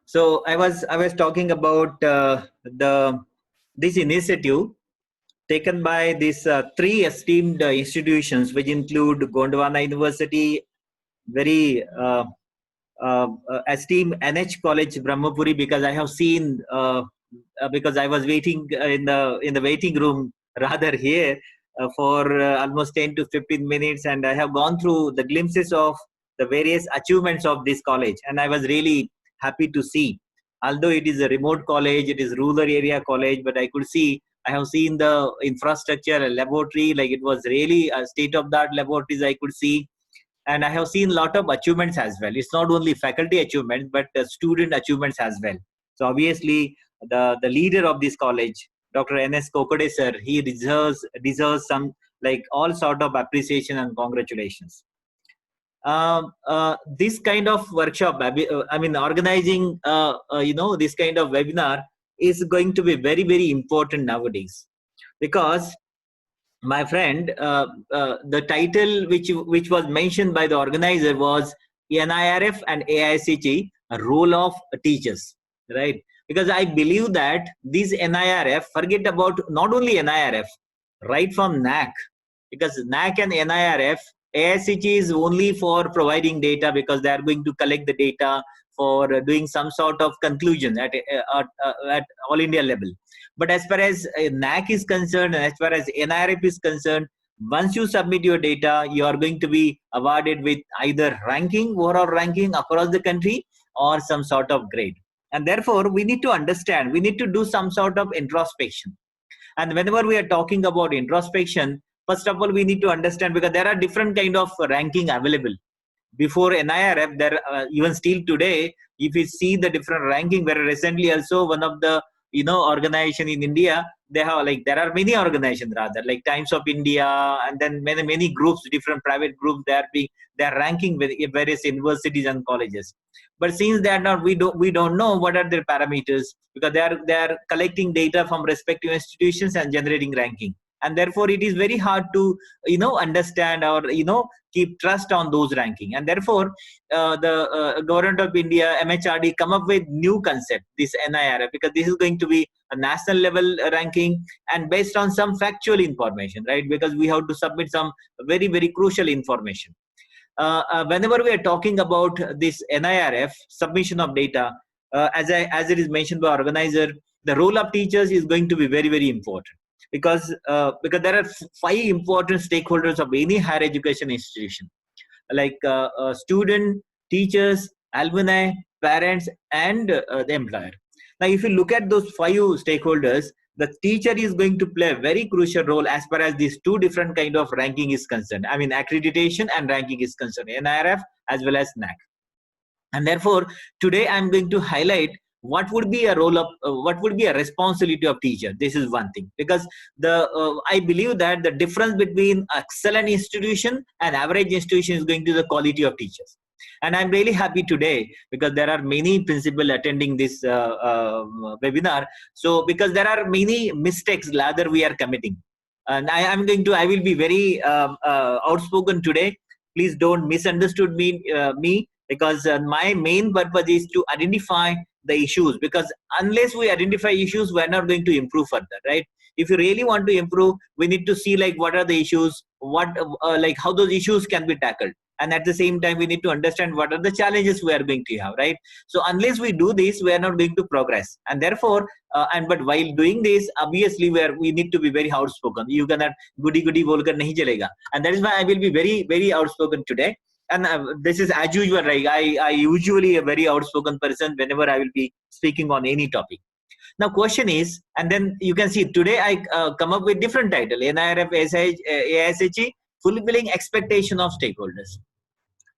So I was talking about the this initiative taken by these three esteemed institutions, which include Gondwana University, very esteemed NH College Brahmapuri, because I have seen because I was waiting in the waiting room rather here for almost 10 to 15 minutes, and I have gone through the glimpses of the various achievements of this college, and I was really happy to see. Although it is a remote college, it is rural area college, but I could see. I have seen the infrastructure, a laboratory, like it was really a state-of-the-art laboratories I could see, and I have seen a lot of achievements as well. It's not only faculty achievements but student achievements as well. So obviously the leader of this college, Dr. NS Kokode sir, he deserves some, like, all sort of appreciation and congratulations. This kind of workshop, I mean organizing this kind of webinar is going to be very, very important nowadays, because my friend, the title which was mentioned by the organizer was NIRF and AICTE, a role of teachers, right? Because I believe that these NIRF, forget about not only NIRF, right from NAC, because NAC and NIRF, AICTE is only for providing data, because they are going to collect the data for doing some sort of conclusion at all India level. But as far as NAC is concerned, and as far as NIRF is concerned, once you submit your data, you are going to be awarded with either ranking, overall ranking across the country, or some sort of grade. And therefore, we need to understand, we need to do some sort of introspection. And whenever we are talking about introspection, first of all, we need to understand, because there are different kind of ranking available. Before NIRF, there even still today, if you see the different ranking, where recently also one of the organization in India, they have, like, there are many organizations rather, like Times of India, and then many groups, different private groups, they are ranking with various universities and colleges. But since they are not, we don't know what are their parameters, because they are collecting data from respective institutions and generating ranking, and therefore it is very hard to understand, or keep trust on those ranking. And therefore the government of India, MHRD, come up with new concept, this NIRF, because this is going to be a national level ranking, and based on some factual information, right? Because we have to submit some very, very crucial information. Whenever we are talking about this NIRF submission of data, as it is mentioned by organizer, the role of teachers is going to be very, very important, because there are five important stakeholders of any higher education institution, like student, teachers, alumni, parents, and the employer. Now, if you look at those five stakeholders, the teacher is going to play a very crucial role as far as these two different kind of ranking is concerned. I mean, accreditation and ranking is concerned, NIRF as well as NAC. And therefore, today I'm going to highlight what would be a role of what would be a responsibility of teacher. This is one thing, because I believe that the difference between excellent institution and average institution is going to the quality of teachers. And I'm really happy today, because there are many principal attending this webinar. So because there are many mistakes rather we are committing, and I will be very outspoken today. Please don't misunderstood me, because my main purpose is to identify the issues, because unless we identify issues, we're not going to improve further, right? If you really want to improve, we need to see, like, what are the issues, what like how those issues can be tackled, and at the same time we need to understand what are the challenges we are going to have, right? So unless we do this, we are not going to progress. And therefore but while doing this, obviously we need to be very outspoken. You cannot goody goody bolkar nahi chalega, and that is why I will be very, very outspoken today. And this is as usual, right? I usually a very outspoken person whenever I will be speaking on any topic. Now question is, and then you can see today I come up with different title: NIRF, AISHE, fulfilling expectation of stakeholders.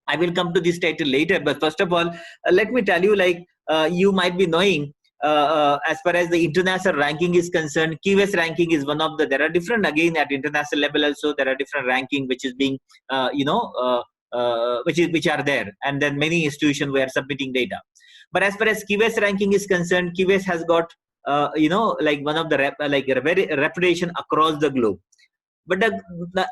I will come to this title later, but first of all, let me tell you, like, you might be knowing, as far as the international ranking is concerned, QS ranking is one of the, there are different, again, at international level also, there are different ranking which is being, which are there, and then many institutions were submitting data. But as far as QS ranking is concerned, QS has got, like one of the very reputation across the globe. But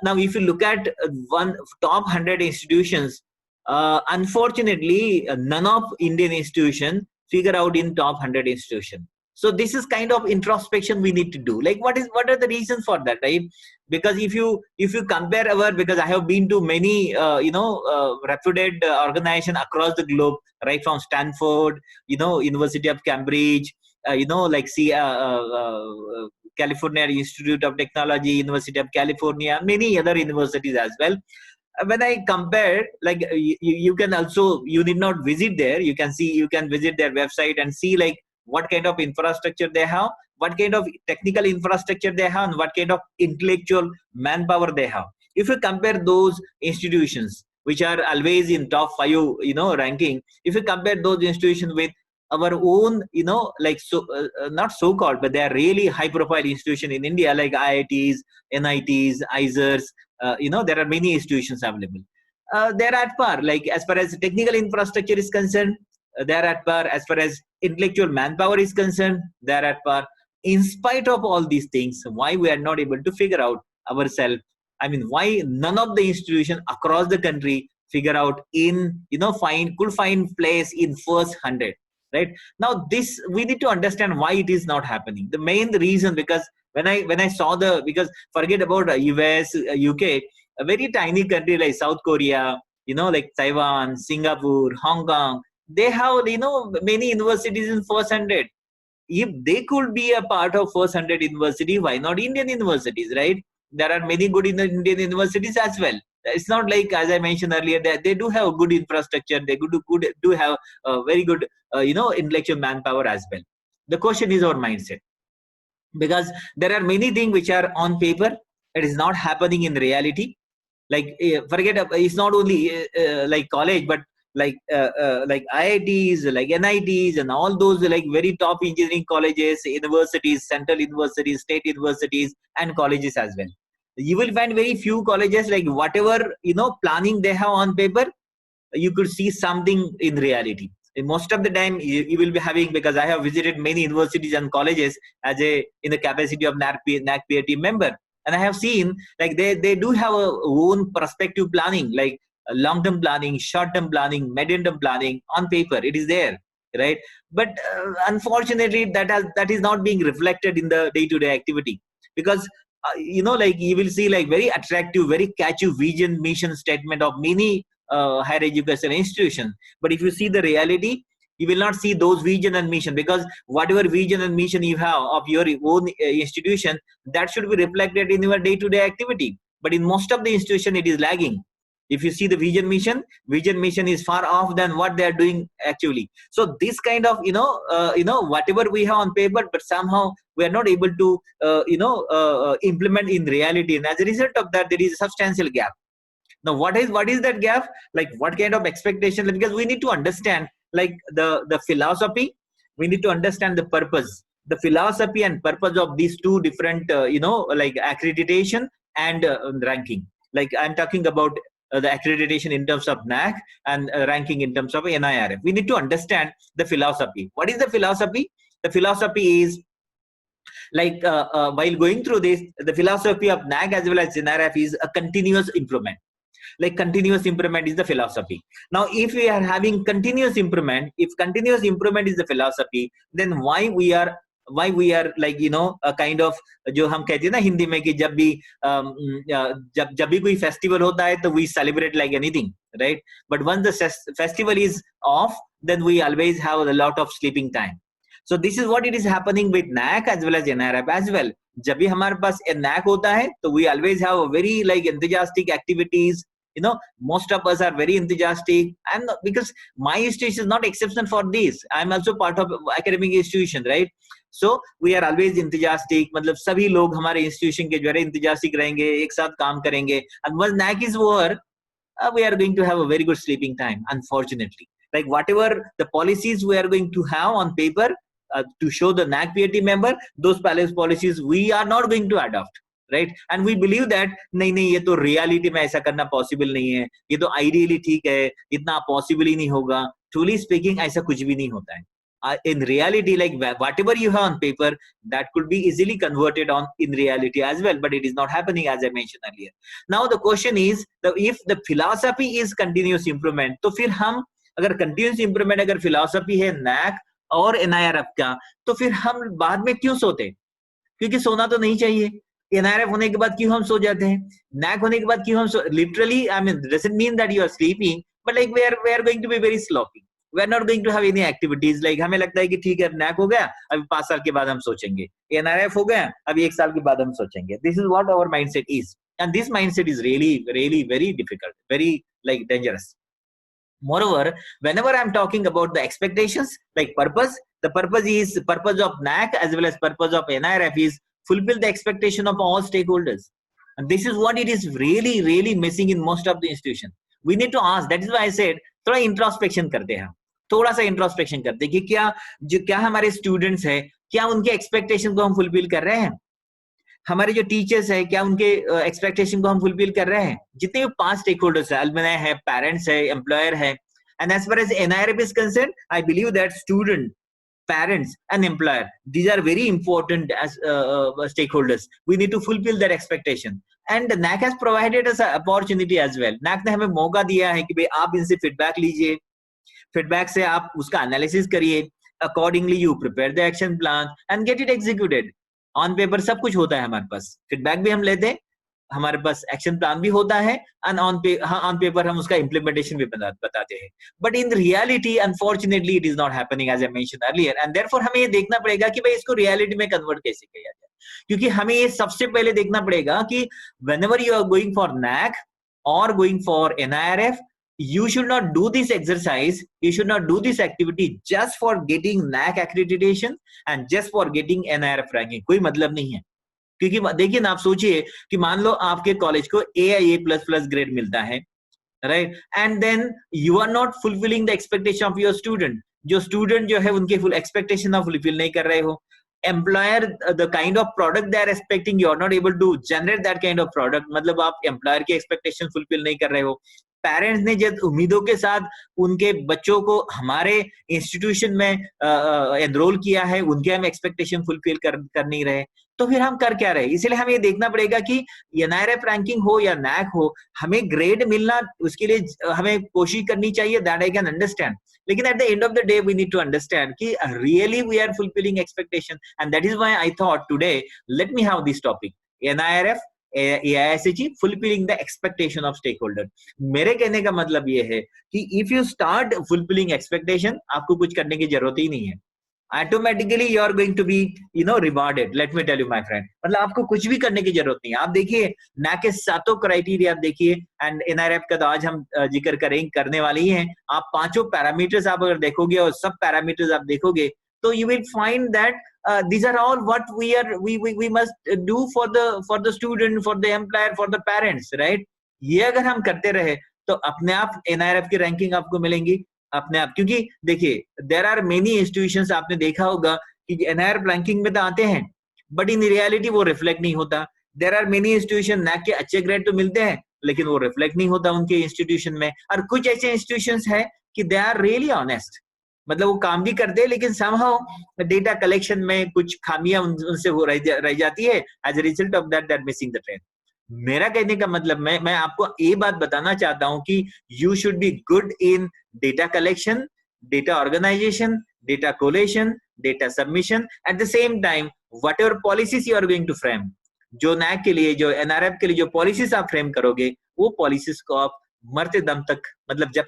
now, if you look at one top 100 institutions, unfortunately, none of Indian institution figure out in top 100 institution. So this is kind of introspection we need to do. Like what are the reasons for that, right? Because if you compare our, because I have been to many reputed organization across the globe, right from Stanford, University of Cambridge, like California Institute of Technology, University of California, many other universities as well. When I compare, like you can also, you need not visit there, you can visit their website and see like what kind of infrastructure they have, what kind of technical infrastructure they have, and what kind of intellectual manpower they have. If you compare those institutions which are always in top 5 ranking, if you compare those institutions with our own, like not so called, but they are really high profile institution in India, like IITs, NITs, ISERs, there are many institutions available. They're at par, like as far as technical infrastructure is concerned, they're at par. As far as intellectual manpower is concerned, they're at par. In spite of all these things, why we are not able to figure out ourselves? I mean, why none of the institutions across the country figure out could find place in first 100, right? Now this, we need to understand why it is not happening. The main reason, because when I saw because forget about US, UK, a very tiny country like South Korea, like Taiwan, Singapore, Hong Kong, they have many universities in first 100. If they could be a part of first 100 university, why not Indian universities, right? There are many good in the Indian universities as well. It's not like, as I mentioned earlier, that they do have good infrastructure, they do have very good intellectual manpower as well. The question is our mindset, because there are many things which are on paper, it is not happening in reality. Like forget, it's not only like college, but like IITs, like NITs, and all those like very top engineering colleges, universities, central universities, state universities, and colleges as well. You will find very few colleges, like whatever planning they have on paper, you could see something in reality. And most of the time you will be having, because I have visited many universities and colleges as in the capacity of NAC PAT member, and I have seen like they do have a own prospective planning, like long-term planning, short-term planning, medium-term planning. On paper it is there, right? But unfortunately that is not being reflected in the day-to-day activity, because like you will see like very attractive, very catchy vision mission statement of many higher education institution, but if you see the reality, you will not see those vision and mission, because whatever vision and mission you have of your own institution, that should be reflected in your day-to-day activity. But in most of the institution it is lagging. If you see the vision mission is far off than what they are doing actually. So this kind of whatever we have on paper, but somehow we are not able to implement in reality, and as a result of that there is a substantial gap. Now what is that gap? Like what kind of expectation? Because we need to understand like the philosophy, we need to understand the purpose, the philosophy and purpose of these two different like accreditation and ranking. Like I'm talking about the accreditation in terms of NAC, and ranking in terms of NIRF. We need to understand the philosophy. What is the philosophy? The philosophy is like while going through this, the philosophy of NAC as well as NIRF is a continuous improvement. Like continuous improvement is the philosophy. Now if we are having continuous improvement, if continuous improvement is the philosophy, then why we are like a kind of, जो हम कहते हैं ना हिंदी में कि जब भी कोई festival होता है तो we celebrate like anything, right? But once the festival is off, then we always have a lot of sleeping time. So this is what it is happening with NAC as well as NIRF as well. जब भी हमारे पास NAC होता है तो we always have a very like enthusiastic activities. Most of us are very enthusiastic, and because my institution is not exception for this, I'm also part of academic institution, right? So we are always enthusiastic, मतलब सभी लोग हमारे institution के जो है enthusiastic रहेंगे, एक साथ काम करेंगे, and once NAC is over, we are going to have a very good sleeping time, unfortunately. Like whatever the policies we are going to have on paper to show the NAC PAT member, those policies we are not going to adopt. Right and we believe that नहीं ये तो reality में ऐसा करना possible नहीं है, ये तो आइडियली ठीक है, इतना पॉसिबल ही नहीं होगा. ट्रूली स्पीकिंग ऐसा कुछ भी नहीं होता है. In reality, like whatever you have on paper, that could be easily converted on in reality as well, but it is not happening as I mentioned earlier. Now the question is, if the philosophy is continuous improvement, तो फिर हम अगर continuous improvement अगर philosophy है NAC और NIRF का, तो फिर हम बाद में क्यों सोते? क्योंकि सोना तो नहीं चाहिए। NIRF होने के बाद क्यों हम सो जाते हैं? NAC होने के बाद क्यों हम literally, I mean doesn't mean that you are sleeping, but like we are going to be very sloppy. We are not going to have any activities. Like हमें लगता है कि ठीक है, NAC हो गया, अभी 5 साल के बाद हम सोचेंगे। NRF हो गया, अभी 1 साल के बाद हम सोचेंगे। This is what our mindset is, and this mindset is really, really very difficult, very like dangerous. Moreover, whenever I'm talking about the expectations, like purpose, the purpose of NAC as well as purpose of NIRF is fulfill the expectation of all stakeholders. And this is what it is really, really missing in most of the institution. We need to ask, that is why I said, थोड़ा introspection करते हैं, थोड़ा सा introspection करते हैं कि क्या हमारे students है, क्या उनके expectation को हम fulfill कर रहे हैं? हमारे जो टीचर्स है, क्या उनके एक्सपेक्टेशन को हम फुलफिल कर रहे हैं? जितने भी 5 स्टेक होल्डर्स है, अलुमनाई है, पेरेंट्स है, एम्प्लॉयर है, and as far as NIRF is concerned, I believe that student, parents and employer, these are very important as stakeholders. We need to fulfill their expectation, and NAC has provided us an opportunity as well. NAC ने हमें मौका दिया है कि भाई आप इनसे feedback लीजिए, फीडबैक से आप उसका एनालिसिस करिए, accordingly you prepare the action plan and get it executed. On paper सब कुछ होता है हमारे पास, फीडबैक भी हम लेते हैं, हमारे पास एक्शन प्लान भी होता है, एंड ऑन पेपर हम उसका इम्प्लीमेंटेशन भी बताते हैं। But in reality unfortunately it is not happening as I mentioned earlier, and therefore हमें ये देखना पड़ेगा कि भाई इसको रियलिटी में कन्वर्ट कैसे किया जाए। क्योंकि हमें ये सबसे पहले देखना पड़ेगा कि whenever you are going for NAC or going for NIRF, you should not do this exercise, you should not do this activity just for getting NAC accreditation and just for getting NIRF ranking. कोई मतलब नहीं है। क्योंकि देखिए ना, आप सोचिए कि मान लो आपके कॉलेज को A++ ग्रेड मिलता है, right, and then you are not fulfilling the expectation of your student. जो स्टूडेंट जो है उनके फुल एक्सपेक्टेशन आप फुलफिल नहीं कर रहे हो। Employer, the kind of product they are expecting, you are not able to generate that kind of product, मतलब आप एम्प्लॉयर की एक्सपेक्टेशन फुलफिल नहीं कर रहे हो। पेरेंट्स ने जब उम्मीदों के साथ उनके बच्चों को हमारे इंस्टीट्यूशन में एनरोल किया है, उनके हम एक्सपेक्टेशन फुलफिल कर नहीं रहे, तो फिर हम कर क्या रहे? इसलिए हमें ये देखना पड़ेगा कि NIRF रैंकिंग हो या NAC हो, हमें ग्रेड मिलना, उसके लिए हमें कोशिश करनी चाहिए, दैट आई कैन अंडरस्टैंड। लेकिन at the end of the day we need to understand कि really we are fulfilling expectation, and that is why I thought today let me have this topic, NIRF AISHE fulfilling the expectation of stakeholder। मेरे कहने का मतलब ये है कि if you start fulfilling expectation, आपको कुछ करने की जरूरत ही नहीं है, automatically you are going to be rewarded। let me tell you my friend, मतलब आपको कुछ भी करने की जरूरत नहीं है। आप देखिए NAC के सातों क्राइटेरिया आप देखिए, एंड NIRF का तो आज हम जिक्र करने वाले ही हैं। आप पांचों पैरामीटर्स आप अगर देखोगे और सब पैरामीटर्स आप देखोगे, तो you will find that these are all what we must do for the student, for the employer, for the parents, right? ये अगर हम करते रहे तो अपने आप NIRF की रैंकिंग आपको मिलेंगी अपने आप। क्योंकि देखिए there are many institutions, आपने देखा होगा कि NIRF रैंकिंग में तो आते हैं, बट इन रियलिटी वो रिफ्लेक्ट नहीं होता। there are many institutions NAC के अच्छे ग्रेड तो मिलते हैं, लेकिन वो रिफ्लेक्ट नहीं होता उनके इंस्टीट्यूशन में। और कुछ ऐसे इंस्टीट्यूशंस है कि दे आर रियली ऑनेस्ट, मतलब वो काम भी करते हैं, लेकिन somehow डेटा कलेक्शन में कुछ खामियां उनसे हो रह जाती है, as a result of that they are missing the trend. मेरा कहने का मतलब मैं आपको ये बात बताना चाहता हूं कि you should be good in data collection, data organisation, data collation, data submission, at the same time whatever policies you are going to frame. जो NAC के लिए, जो NRF के लिए जो पॉलिसीज आप फ्रेम करोगे, वो पॉलिसीज को आप मरते दम तक, मतलब जब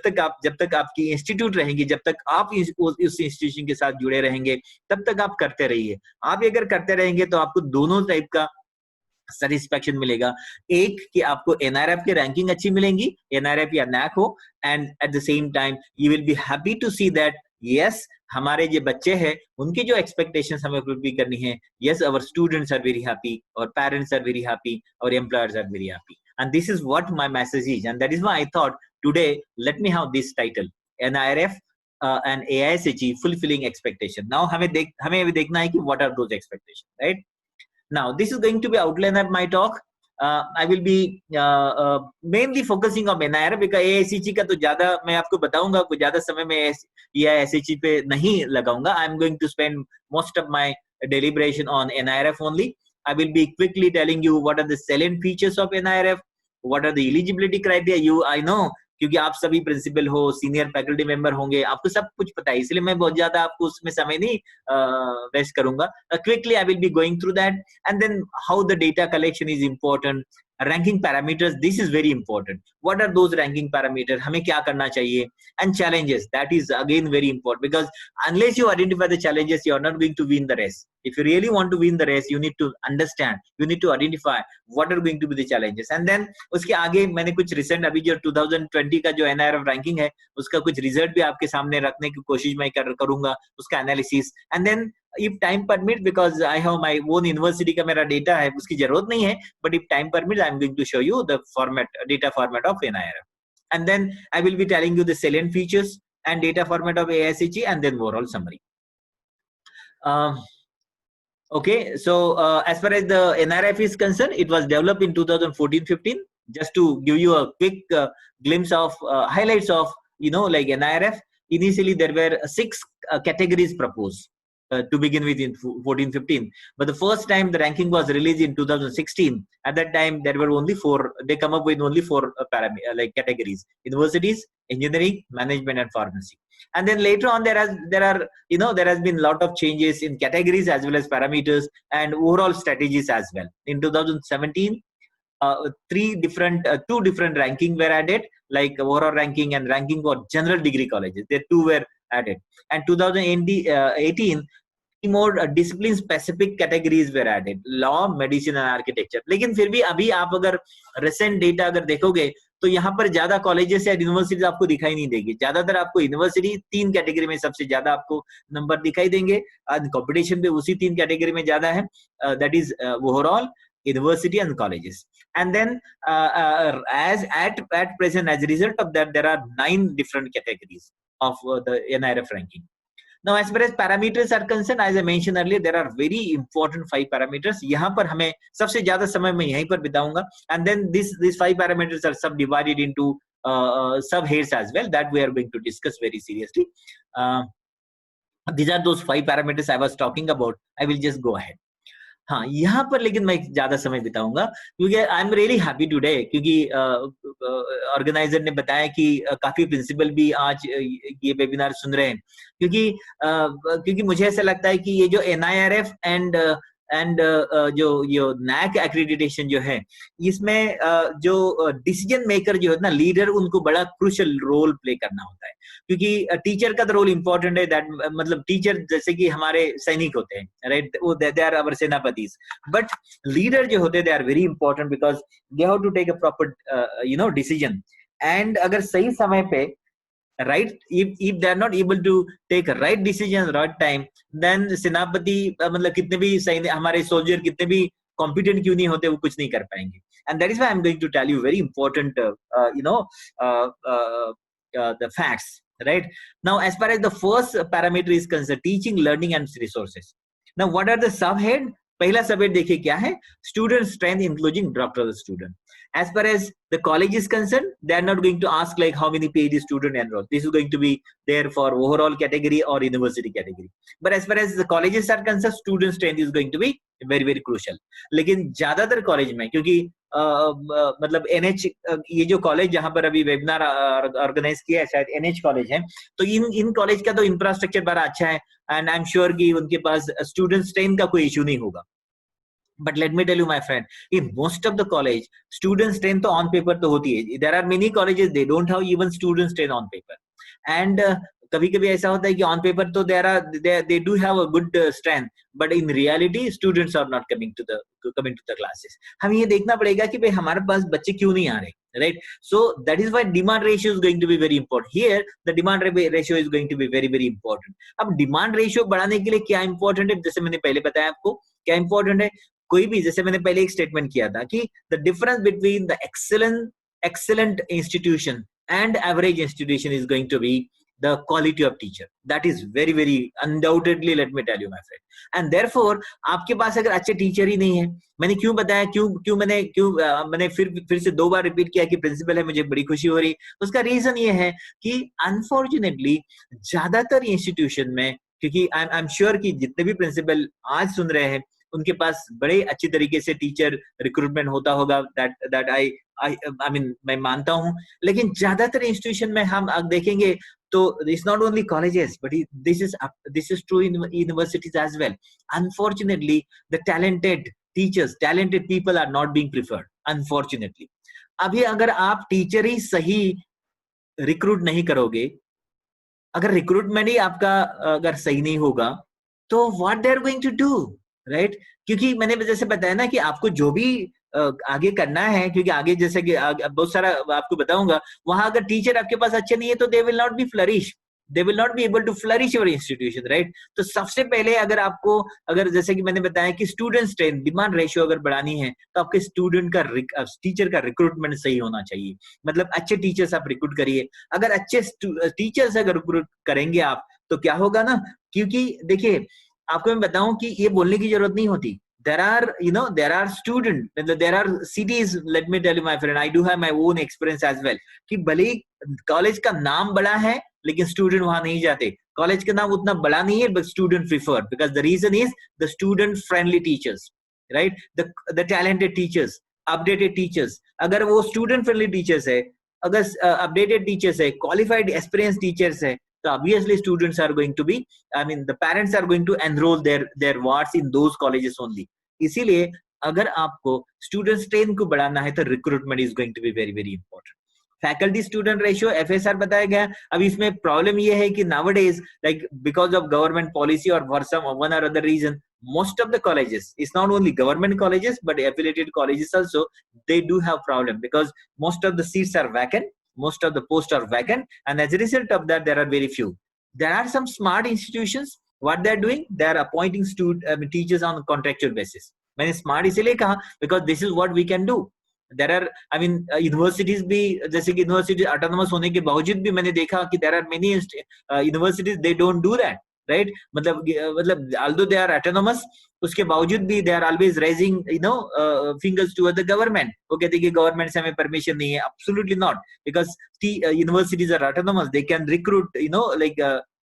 तक आपकी इंस्टीट्यूट रहेंगी, जब तक आप उस इंस्टीट्यूशन के साथ जुड़े रहेंगे, तब तक आप करते रहिए। आप अगर करते रहेंगे तो आपको दोनों टाइप का सेटिस्फैक्शन मिलेगा। एक कि आपको NIRF की रैंकिंग अच्छी मिलेंगी, NIRF या NAC हो, and at the same time you will be happy to see that yes, हमारे जो बच्चे हैं उनकी जो एक्सपेक्टेशंस हमें फुलफिल करनी है, yes our students are very happy, और पेरेंट्स आर वेरी हैप्पी, और employers are very happy. And this is what my message is, and that is why I thought today let me have this title, NIRF and AISHE fulfilling expectation। Now हमें अभी देखना है कि what are those expectations, right? Now this is going to be outline of my talk। I will be mainly focusing on NIRF, because AISHE का तो ज्यादा मैं आपको बताऊंगा, कोई ज्यादा समय में AISHE पे नहीं लगाऊंगा। I am going to spend most of my deliberation on NIRF only। I will be quickly telling you what are the salient features of NIRF, what are the eligibility criteria। I know क्योंकि आप सभी principal हो, senior faculty member होंगे, आपको सब कुछ पता है, इसलिए मैं बहुत ज्यादा आपको उसमें समय नहीं वेस्ट करूंगा. Quickly I will be going through that, and then how the data collection is important. Ranking parameters, this is very important. What are those ranking parameters? हमें क्या करना चाहिए? And challenges, that is again very important, because unless you identify the challenges, you are not going to win the race. If you really want to win the race, you need to understand, you need to identify what are going to be the challenges. And then उसके आगे मैंने कुछ recent अभी जो 2020 का जो NIRF ranking है, उसका कुछ result भी आपके सामने रखने की कोशिश मैं करूंगा, उसका analysis. And then if time permit, because I have my own university का मेरा data है, उसकी जरूरत नहीं है, but if time permit, I am going to show you the format, data format of NIRF. And then I will be telling you the salient features and data format of AISHE, and then overall summary. Okay, so as far as the NIRF is concerned, it was developed in 2014-15. Just to give you a quick glimpse of highlights of, like NIRF. Initially, there were 6 categories proposed to begin with in 14-15. But the first time the ranking was released in 2016, at that time there were only 4. They come up with only 4 categories: universities, engineering, management, and pharmacy. And then later on, there has been a lot of changes in categories as well as parameters and overall strategies as well. In 2017, 2 different ranking were added, like overall ranking and ranking for general degree colleges. The 2 were added. And 2018, more discipline specific categories were added: law, medicine and architecture. लेकिन फिर भी अभी आप अगर recent data अगर देखोगे, तो यहाँ पर ज्यादा कॉलेजेस या यूनिवर्सिटीज आपको दिखाई नहीं देगी. ज्यादातर आपको यूनिवर्सिटी 3 कैटेगरी में सबसे ज्यादा आपको नंबर दिखाई देंगे. कंपटीशन भी उसी 3 कैटेगरी में ज्यादा है, that is overall, university and colleges. And then as at present, as a result of that, there are 9 different categories of the NIRF ranking. Now, as far as parameters are concerned, as I mentioned earlier, there are very important 5 parameters. यहाँ पर हमें सबसे ज्यादा समय मैं यहीं पर बिताऊंगा. And then these 5 parameters are subdivided into subheads as well, that we are going to discuss very seriously. These are those 5 parameters I was talking about. I will just go ahead. हाँ, यहाँ पर लेकिन मैं ज्यादा समय बिताऊंगा, क्योंकि I am really happy today, क्योंकि organiser ने बताया कि काफी प्रिंसिपल भी आज ये वेबिनार सुन रहे हैं, क्योंकि मुझे ऐसा लगता है कि ये जो NIRF एंड जो NAAC एक्रेडिटेशन जो है, इसमें जो डिसीजन मेकर जो है ना, लीडर, उनको बड़ा क्रूशियल रोल प्ले करना होता है, क्योंकि टीचर का तो रोल इंपॉर्टेंट है. दैट मतलब टीचर जैसे कि हमारे सैनिक होते हैं, राइट, वो दे आर अवर सेनापतिस, बट लीडर जो होते हैं they are very important, because they have to take a proper decision. And अगर सही समय पे, right, if they are not able to take a right decision right time, then सेनापति मतलब कितने भी सैनिक, हमारे सोल्जर कितने भी कॉम्पिटेंट क्यों नहीं होते, वो कुछ नहीं कर पाएंगे. And that is why I'm going to tell you very important the facts, right? Now, as far as the first parameter is concerned, teaching, learning and resources. Now, what are the subhead? पहला सबहेड देखिए क्या है, student strength including doctoral student. As far as the college is concerned, they are not going to ask like how many PhD student enrolled. This is going to be there for overall category or university category. But as far as the colleges are concerned, student strength is going to be very very crucial. लेकिन ज्यादातर college में, क्योंकि मतलब NH, ये जो college जहां पर अभी वेबिनार ऑर्गेनाइज किया है, शायद NH कॉलेज है, तो इन कॉलेज का तो इंफ्रास्ट्रक्चर बड़ा अच्छा है, एंड आई एम श्योर कि उनके पास स्टूडेंट स्ट्रेंथ का कोई इशू नहीं होगा. But let me tell you, my friend, in most of the college, student strength तो on paper तो होती है. There are many colleges, they don't have even student strength on paper. And कभी-कभी ऐसा होता है कि on paper तो they do have a good strength, but in reality, students are not coming to the classes. हमें ये देखना पड़ेगा कि भाई हमारे पास बच्चे क्यों नहीं आ रहे, right? So that is why demand ratio is going to be very important. Here, the demand ratio is going to be very very important. अब demand ratio बढ़ाने के लिए क्या important है, जैसे मैंने पहले बताया आपको क्या important है. कोई भी, जैसे मैंने पहले एक स्टेटमेंट किया था कि the difference between the excellent institution and average institution is going to be the quality of teacher. That is very very undoubtedly, let me tell you, my friend. And therefore आपके पास अगर अच्छे teacher ही नहीं है, मैंने क्यों बताया, क्यों मैंने फिर से 2 बार रिपीट किया कि प्रिंसिपल है, मुझे बड़ी खुशी हो रही. उसका रीजन ये है कि अनफॉर्चुनेटली ज्यादातर इंस्टीट्यूशन में, क्योंकि आई एम श्योर कि जितने भी प्रिंसिपल आज सुन रहे हैं, उनके पास बड़े अच्छी तरीके से टीचर रिक्रूटमेंट होता होगा, दैट आई मीन मैं मानता हूँ। लेकिन ज्यादातर इंस्टीट्यूशन में हम अब देखेंगे तो it's not only colleges but this is true in universities as well. Unfortunately, the talented people are not being preferred, unfortunately. अभी अगर आप टीचर ही सही रिक्रूट नहीं करोगे, अगर रिक्रूटमेंट ही आपका अगर सही नहीं होगा, तो what they are going to do, right? क्योंकि मैंने जैसे बताया ना कि आपको जो भी आगे करना है, क्योंकि आगे जैसे कि बहुत सारा आपको बताऊंगा, वहां अगर टीचर आपके पास अच्छे नहीं है तो they will not be flourish, they will not be able to flourish your institution, right? तो सबसे पहले अगर आपको, अगर जैसे कि मैंने बताया कि स्टूडेंट स्ट्रेंथ डिमांड रेशियो अगर बढ़ानी है, तो आपके स्टूडेंट का टीचर का रिक्रूटमेंट सही होना चाहिए। मतलब अच्छे टीचर्स आप रिक्रूट करिए। अगर अच्छे टीचर्स अगर रिक्रूट करेंगे आप, तो क्या होगा ना, क्योंकि देखिए आपको मैं बताऊं कि ये बोलने की जरूरत नहीं होती। There are students, there are cities, let me tell you my friend, I do have my own experience as well, कि भले कॉलेज का नाम बड़ा है लेकिन स्टूडेंट वहां नहीं जाते। कॉलेज का नाम उतना बड़ा नहीं है, but student prefer, because the reason is the student friendly teachers, right? The talented teachers, updated teachers. अगर वो स्टूडेंट फ्रेंडली टीचर्स है, अगर अपडेटेड टीचर्स है, क्वालिफाइड एक्सपीरियंस टीचर्स है, so obviously students are going to be, I mean the parents are going to enroll their wards in those colleges only. इसीलिए अगर आपको student strength को बढ़ाना है तो recruitment is going to be very very important. Faculty student ratio FSR बताया गया। अब इसमें प्रॉब्लम ये है कि nowadays, like because of government policy और for some one or other reason, most of the colleges, it's not only government colleges but affiliated colleges also, they do have problem because most of the seats are vacant, most of the posts are vacant, and as a result of that there are very few. There are some smart institutions, what they are doing, they are appointing teachers on contractual basis. मैंने smart इसलिए कहा because this is what we can do. There are, I mean, universities भी, जैसे कि university autonomous होने के बावजूद भी मैंने देखा कि there are many universities they don't do that, right? मतलब although they are autonomous, उसके बावजूद भी they are always raising fingers toward the government. वो कहते हैं कि गवर्नमेंट से हमें परमिशन नहीं है। Absolutely not, because universities are autonomous, they can recruit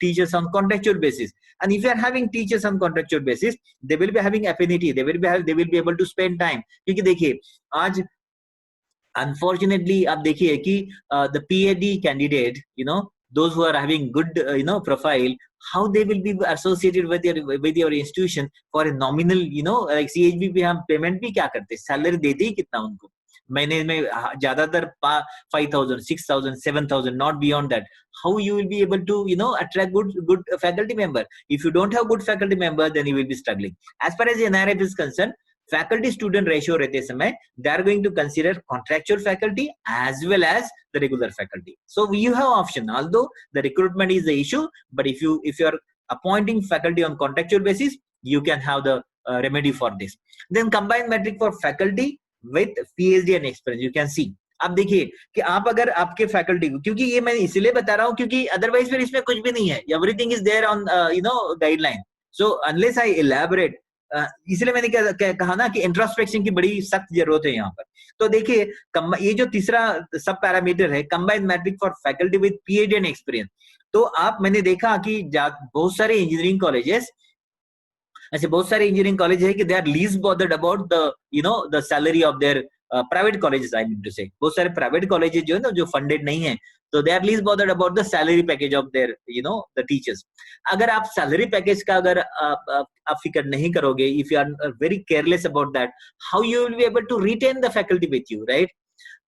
teachers on contractual basis, and if you are having teachers on contractual basis, they will be having affinity, they will be able to spend time। क्योंकि देखिए आज unfortunately आप देखिए कि the PhD candidate, those who are having good profile, how they will be associated with your institution for a nominal, like CHB पे हम payment भी क्या करते हैं, सैलरी देते ही कितना उनको, महीने में ज्यादातर 5,000, 6,000, 7,000, not beyond that. How you will be able to attract good faculty member? If you don't have good faculty member, then you will be struggling. As far as NRF is concerned, faculty student ratio रहते समय, they are going to consider contractual faculty as well as the regular faculty. So you have option, although the recruitment is the issue, but if you are appointing faculty on contractual basis, you can have the remedy for this. Then combined metric for faculty with PhD and experience, you can see। अब देखिए कि आप अगर आपके faculty को, क्योंकि ये मैं इसलिए बता रहा हूँ क्योंकि अदरवाइज फिर इसमें कुछ भी नहीं है, everything is there on guideline. So unless I elaborate, इसलिए मैंने कहा ना कि इंट्रोस्पेक्शन की बड़ी सख्त जरूरत है यहाँ पर। तो देखिए ये जो तीसरा सब पैरामीटर है, combined metric for faculty with PhD and experience. तो आप, मैंने देखा कि बहुत सारे इंजीनियरिंग कॉलेजेस, ऐसे बहुत सारे इंजीनियरिंग कॉलेज है कि they are least bothered about the salary of their private colleges, I mean to say. बहुत सारे प्राइवेट कॉलेजेस जो है ना, जो फंडेड नहीं है, तो they are least bothered about the salary package of their the teachers. अगर आप सैलरी पैकेज का अगर आप फिक्र नहीं करोगे, if you are very careless about that, how you will be able to retain the faculty with you, right?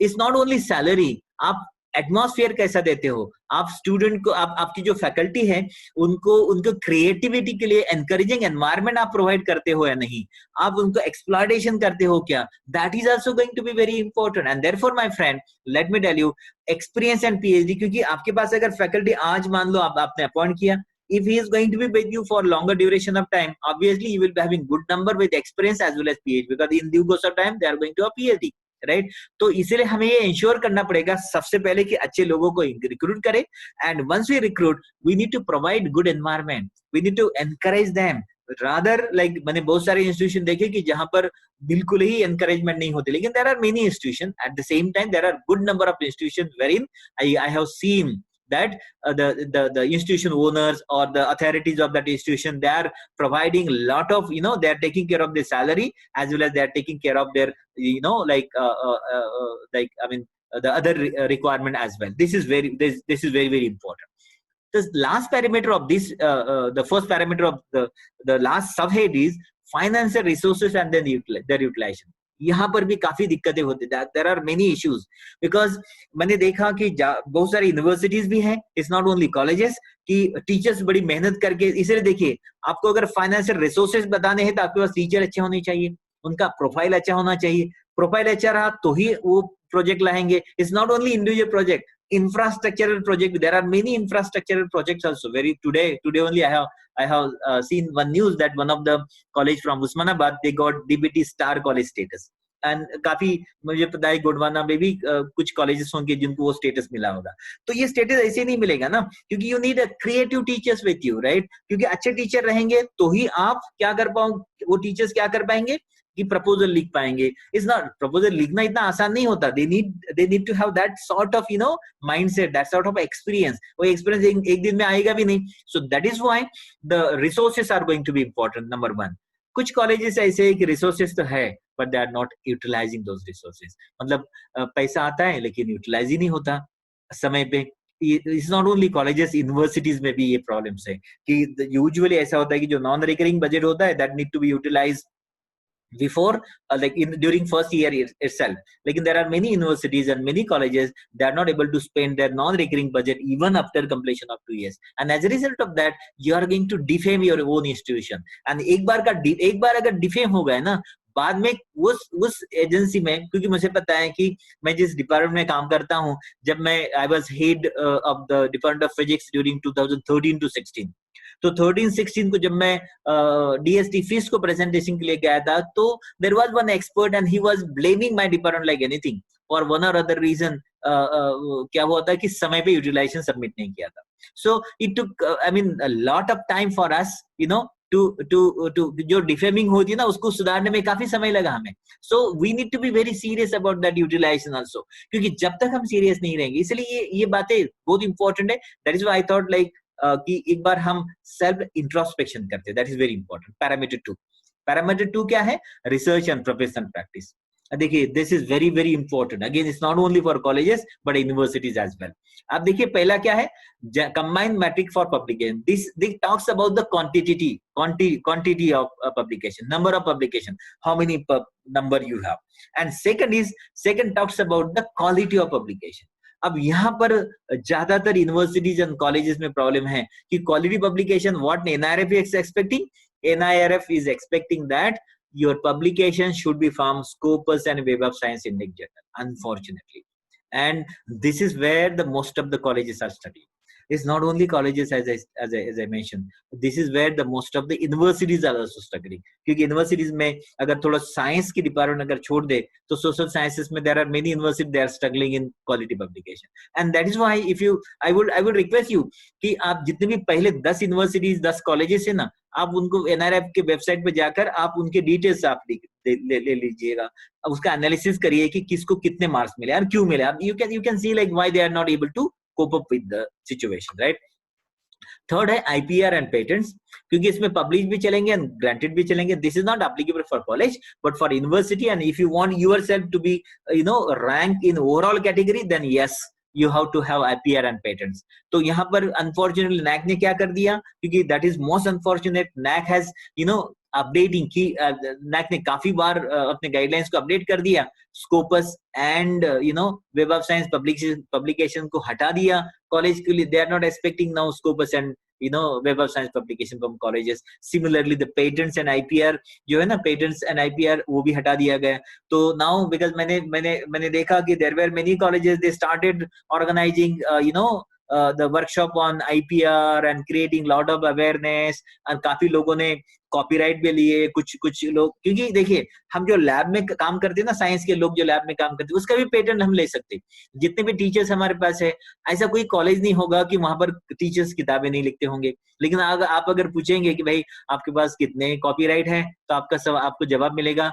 It's not only salary, आप atmosphere कैसा देते हो, आप स्टूडेंट को, आपकी जो फैकल्टी है उनको क्रिएटिविटी के लिए एनकरेजिंग एनवायरनमेंट आप प्रोवाइड करते हो या नहीं, आप उनको एक्सप्लॉयटेशन करते हो क्या, that is also going to be very important. And therefore my friend, let me tell you, experience and PhD, क्योंकि आपके पास अगर फैकल्टी आज मान लो आपने अपॉइंट किया, if he is going to be with you for longer duration of time, obviously you will be having good number with experience as well as PhD, because in due course of time they are going to a PhD, right? तो इसीलिए हमें ये ensure करना पड़ेगा सबसे पहले कि अच्छे लोगों को रिक्रूट करें, and once we recruit we need to provide good environment, we need to encourage them, rather like मैंने बहुत सारे इंस्टीट्यूशन देखे कि जहां पर बिल्कुल ही एनकरेजमेंट नहीं होती, लेकिन there are many institution at the same time, there are good number of institution wherein I have seen that the institution owners or the authorities of that institution, they are providing a lot of, they are taking care of their salary, as well as they are taking care of their, the other requirement as well. This is very very important. The last parameter of this, the first parameter of the last subhead is financial resources and then their utilization. यहाँ पर भी काफी दिक्कतें होती है. There are many issues because मैंने देखा कि बहुत सारी यूनिवर्सिटीज भी हैं, इट्स नॉट ओनली कॉलेजेस, कि टीचर्स बड़ी मेहनत करके, इसलिए देखिए आपको अगर फाइनेंशियल रिसोर्सेज बताने हैं तो आपके पास टीचर अच्छे होने चाहिए, उनका प्रोफाइल अच्छा होना चाहिए. प्रोफाइल अच्छा रहा तो ही वो प्रोजेक्ट लाएंगे. It's not only individual project, infrastructural project. There are many infrastructural projects also. Today only I have seen one news that one of the college from Usmanabad, they got DBT star college status. And काफी मुझे पता है गोडवाना में भी कुछ colleges होंगे जिनको वो स्टेटस मिला होगा. तो ये स्टेटस ऐसे नहीं मिलेगा ना, क्योंकि you need a creative teachers with you, right? क्योंकि अच्छे टीचर रहेंगे तो ही आप क्या कर पाओ, वो टीचर्स क्या कर पाएंगे कि प्रपोजल लिख पाएंगे. इज नॉट, प्रपोजल लिखना इतना आसान नहीं होता. They need to have that sort of mindset, that sort of experience. वो एक्सपीरियंस एक दिन में आएगा भी नहीं. So that is why the resources are going to be important. Number one, कुछ कॉलेजेस ऐसे है कि रिसोर्सेस तो है but they are not utilising those resources. मतलब पैसा आता है लेकिन यूटिलाइज ही नहीं होता समय पे. It's not only colleges, universities में भी ये प्रॉब्लम्स है कि यूजुअली ऐसा होता है कि जो नॉन रिकरिंग बजट होता है that need to be utilise before during first year itself. Like there are many universities and many colleges that are not able to spend their non-recurring budget even after completion of 2 years, and as a result of that you are going to defame your own institution. And एक बार अगर defame हो गया ना, बाद में उस agency में, क्योंकि मुझे पता है कि मैं जिस डिपार्टमेंट में काम करता हूँ, जब मैं I was head of the department of physics during 2013 to 16, तो 13-16 को जब मैं डीएसटी फीस को प्रेजेंटेशन के लिए गया था, तो there was one expert and he was blaming my department like anything for one or other reason. क्या हुआ था कि समय पे यूटिलाइजेशन सबमिट नहीं किया था. So it took I mean a lot of time for us, to जो डिफेमिंग होती है ना, उसको सुधारने में काफी समय लगा हमें. So we need to be very serious about that utilisation also, क्योंकि जब तक हम सीरियस नहीं रहेंगे, इसलिए ये बातें बहुत इंपॉर्टेंट है. That is why I thought like कि एक बार हम सेल्फ इंट्रोस्पेक्शन करते हैं. That is very important. Parameter 2 क्या है? Research and professional practice. देखिए this is very very important. Again it's not only for colleges but universities as well. आप देखिए पहला क्या है? Combined metric for publication. This talks about the quantity of publication, number of publication, how many number you have. And second talks about the quality of publication. अब यहाँ पर ज्यादातर universities and colleges में प्रॉब्लम है कि quality publication, what NIRF is expecting? NIRF is expecting that your publication should be from Scopus and Web of Science Index journal, unfortunately. And this is where the most of the colleges are studying. It's not only colleges as I mentioned. This is where the most of the universities are also struggling. क्योंकि universities में अगर थोड़ा science की department अगर छोड़ दे, तो social sciences में there are many universities that are struggling in quality publication. And that is why I would request you कि आप जितने भी पहले 10 universities 10 colleges है ना, आप उनको NIRF के वेबसाइट पे जाकर आप उनके डिटेल्स आप ले लीजिएगा. अब उसका एनालिसिस करिए कि किसको कितने मार्क्स मिले और क्यों मिले. आप you can see like why they are not able to cope up with the situation, right? Third है IPR एंड पेटेंट्स, क्योंकि इसमें पब्लिश भी चलेंगे एंड ग्रांटेड भी चलेंगे. This is not applicable for college but for university. And if you want yourself to be rank in overall category, then yes you have to have IPR and patents. तो यहाँ पर unfortunately NAC ने क्या कर दिया, क्योंकि that is most unfortunate. NAC has updating की, NAC ने काफी बार अपने गाइडलाइंस को अपडेट कर दिया. Scopus and Web of Science publication को हटा दिया कॉलेज के लिए. They are not expecting now Scopus and Web of Science publication from colleges. Similarly the patents and IPR जो है ना, पेटेंट्स एंड IPR वो भी हटा दिया गया. तो नाउ बिकॉज मैंने देखा कि there were many colleges, they started organising the workshop on IPR and creating lot of awareness. और काफी लोगों ने कॉपीराइट भी लिए, कुछ लोग, क्योंकि देखिए हम जो लैब में काम करते हैं ना, साइंस के लोग जो लैब में काम करते हैं, उसका भी पेटेंट हम ले सकते हैं. जितने भी टीचर्स हमारे पास है, ऐसा कोई कॉलेज नहीं होगा कि वहां पर टीचर्स किताबें नहीं लिखते होंगे. लेकिन आप अगर पूछेंगे कि भाई आपके पास कितने कॉपीराइट है, तो आपको जवाब मिलेगा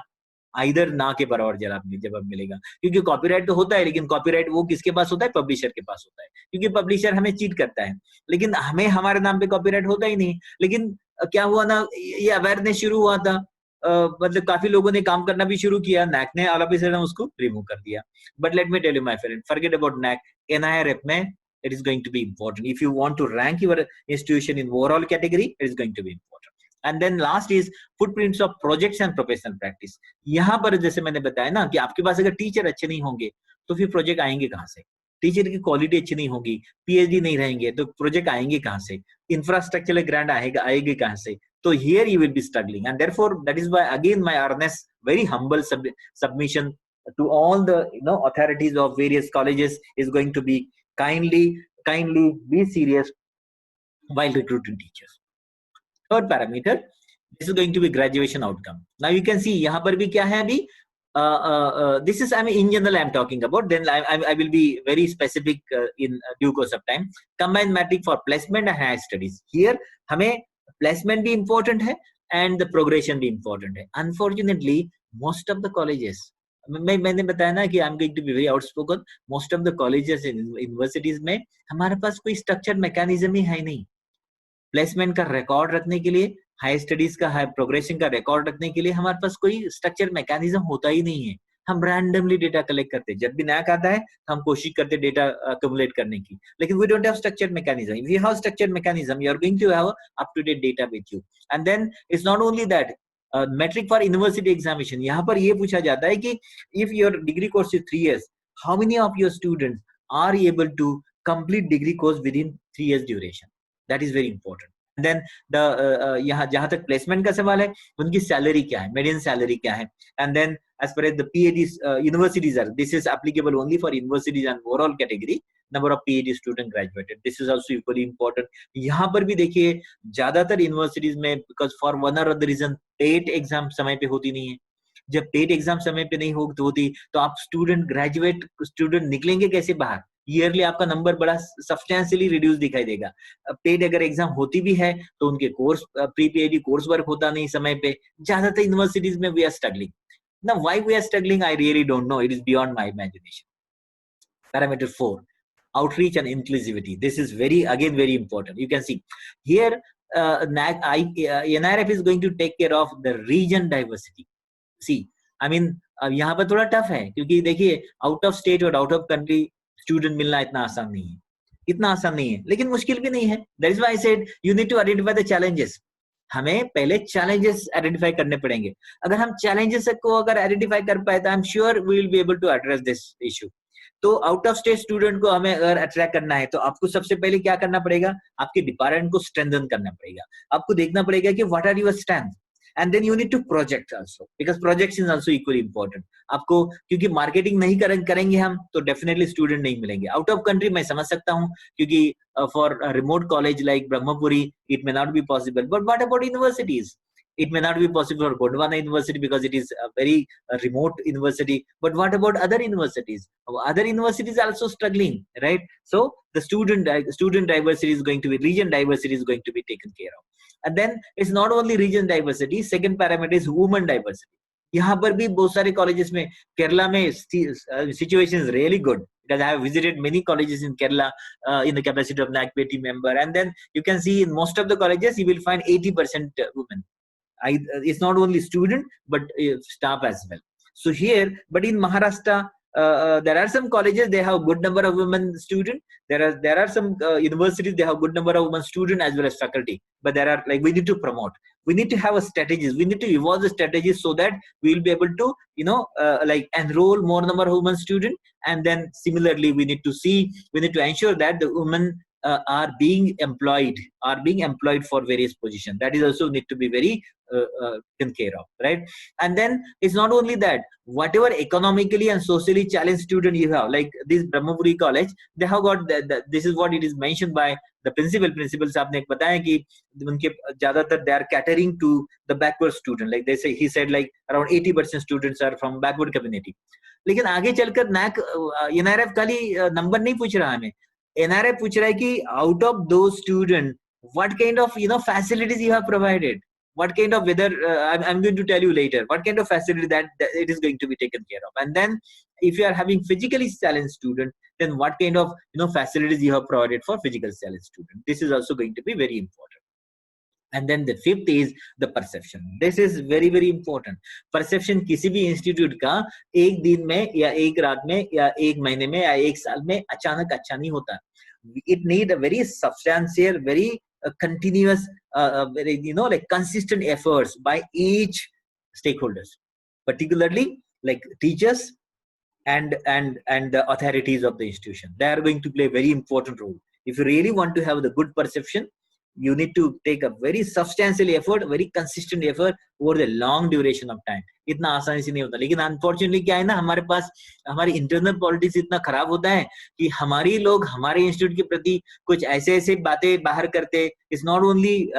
आइदर ना के बराबर जवाब मिलेगा, क्योंकि कॉपीराइट तो होता है, लेकिन कॉपीराइट वो किसके पास होता है? पब्लिशर के पास होता है, क्योंकि पब्लिशर हमें चीट करता है, लेकिन हमें हमारे नाम पे कॉपीराइट होता ही नहीं। लेकिन क्या हुआ ना, ये अवेयरनेस शुरू हुआ था, मतलब काफी लोगों ने काम करना भी शुरू किया, नैक ने ऑल ऑफ अ सडन उसको रिमूव कर दिया। But let me tell you my friend, forget about NAAC, NIRF में it is going to be important. If you want to rank your institution in overall category, it is going to be important. And then last is footprints of projects and professional practice. यहाँ पर जैसे मैंने बताया ना कि आपके पास अगर teacher अच्छे नहीं होंगे तो फिर प्रोजेक्ट आएंगे कहाँ से? टीचर की क्वालिटी अच्छी नहीं होगी, PhD नहीं रहेंगे तो प्रोजेक्ट आएंगे कहाँ से? इंफ्रास्ट्रक्चरल ग्रांट आएगी कहाँ से? तो here you will be struggling, and therefore that is why again my earnest, very humble submission to all the authorities of various colleges is going to be kindly be serious while recruiting teachers. Third parameter, this is going to be graduation outcome. Now you can see यहाँ पर भी क्या है अभी, this is, I mean, in general I'm talking about, then I will be very specific in due course of time. Combined metric for placement and higher studies. Here हमें placement भी important है and the progression भी important है. Unfortunately most of the colleges, मैंने बताया ना कि I am going to be very outspoken, most of the colleges universities में हमारे पास कोई स्ट्रक्चर्ड मैकेनिज्म ही है नहीं प्लेसमेंट का रिकॉर्ड रखने के लिए, हाई स्टडीज का हाई प्रोग्रेशन का रिकॉर्ड रखने के लिए हमारे पास कोई स्ट्रक्चर्ड मैकेनिज्म होता ही नहीं है। हम रैंडमली डेटा कलेक्ट करते हैं, जब भी नैक आता है हम कोशिश करते हैं डेटा अक्यूमुलेट करने की, लेकिन we don't have structured mechanism. If you have structured mechanism you are going to have up to date data with you. And then it's not only that, metric for university examination, यहाँ पर ये पूछा जाता है कि if your degree course is 3 years, how many of your students are able to complete degree course within 3 years duration? That is very important. Then यहाँ जहां तक प्लेसमेंट का सवाल है, उनकी सैलरी क्या है, मीडियन सैलरी क्या है, and then as far as the PhD universities are, this is applicable only for universities and overall category, number of PhD student graduated, this is also equally important। यहाँ पर भी देखिए ज्यादातर universities में because for one or other reason TET exam समय पे होती नहीं है। जब टेट एग्जाम समय पे नहीं होती तो आप ग्रेजुएट स्टूडेंट निकलेंगे कैसे बाहर? ईयरली आपका नंबर बड़ा सब्सटेंशियली रिड्यूस दिखाई देगा। पेड अगर एग्जाम होती भी है तो उनके course pre PhD course work होता नहीं समय पे। ज्यादातर यूनिवर्सिटीज में we are struggling. Now, why we are struggling, I really don't know. It is beyond my imagination. Parameter 4, outreach and inclusivity. This is again very important. You can see here, NIRF is going to take care of the region diversity. See, I mean, यहाँ पर थोड़ा tough है क्योंकि देखिए out of state और out of country student मिलना इतना आसान नहीं है, लेकिन मुश्किल भी नहीं है। That is why I said you need to identify the challenges. हमें पहले चैलेंजेस आइडेंटिफाई करने पड़ेंगे। अगर हम चैलेंजेस को अगर आइडेंटिफाई कर पाए तो I am sure we will be able to address this issue. तो आउट ऑफ स्टेट स्टूडेंट को हमें अगर अट्रैक्ट करना है तो आपको सबसे पहले क्या करना पड़ेगा? आपके डिपार्टमेंट को स्ट्रेंथन करना पड़ेगा। आपको देखना पड़ेगा कि what are your strength, and then you need to project also, because projects is also equally important. आपको क्योंकि मार्केटिंग नहीं करेंगे हम तो डेफिनेटली स्टूडेंट नहीं मिलेंगे। आउट ऑफ कंट्री मैं समझ सकता हूँ क्योंकि for a remote college like Brahmapuri it may not be possible, but what about universities? It may not be possible for Gondwana University because it is a very remote university, but what about other universities? Other universities are also struggling, right? So the student diversity is going to be, region diversity is going to be taken care of. And then it's not only region diversity, second parameter is women diversity. यहाँ पर भी बहुत सारे colleges में, केरला में situation is really good because I have visited many colleges in Kerala in the capacity of NACPT member, and then you can see in most of the colleges you will find 80% women. It's not only student but staff as well. So here, but in Maharashtra there are some colleges they have good number of women students. There are some universities they have good number of women students as well as faculty, but there are, like, we need to promote. We need to have a strategies. We need to evolve the strategies so that we will be able to, like, enroll more number of women students. And then similarly, we need to ensure that the women are being employed for various positions. That is also need to be very taken care of, right? And then it's not only that, whatever economically and socially challenged student you have, like this Brahmapuri college, they have got this is what it is mentioned by the principal साहब ने बताया कि उनके ज्यादातर they are catering to the backward student, like he said like around 80% students are from backward community. लेकिन आगे चलकर NIRF खाली नंबर नहीं पूछ रहा हमें, NIRF पूछ रहा है कि out of those students what kind of facilities you have provided. what kind of weather, I'm going to tell you later, what kind of facility that it is going to be taken care of. And then if you are having physically challenged student, then what kind of facilities you have provided for physical challenged student. This is also going to be very important. And then the fifth is the perception. This is very very important. Perception किसी भी institute का एक दिन में या एक रात में या एक महीने में या एक साल में अचानक अच्छा नहीं होता. It need a very substantial, very continuous, very, like consistent efforts by each stakeholders, particularly like teachers and the authorities of the institution. They are going to play a very important role. If you really want to have the good perception, you need to take a very substantial effort, very consistent effort over the long duration of time. इतना आसानी से नहीं होता. लेकिन unfortunately क्या है ना, हमारे पास हमारी इंटरनल पॉलिटिक्स इतना खराब होता है कि हमारी लोग हमारे इंस्टीट्यूट के प्रति कुछ ऐसे ऐसे बातें बाहर करते. It's not only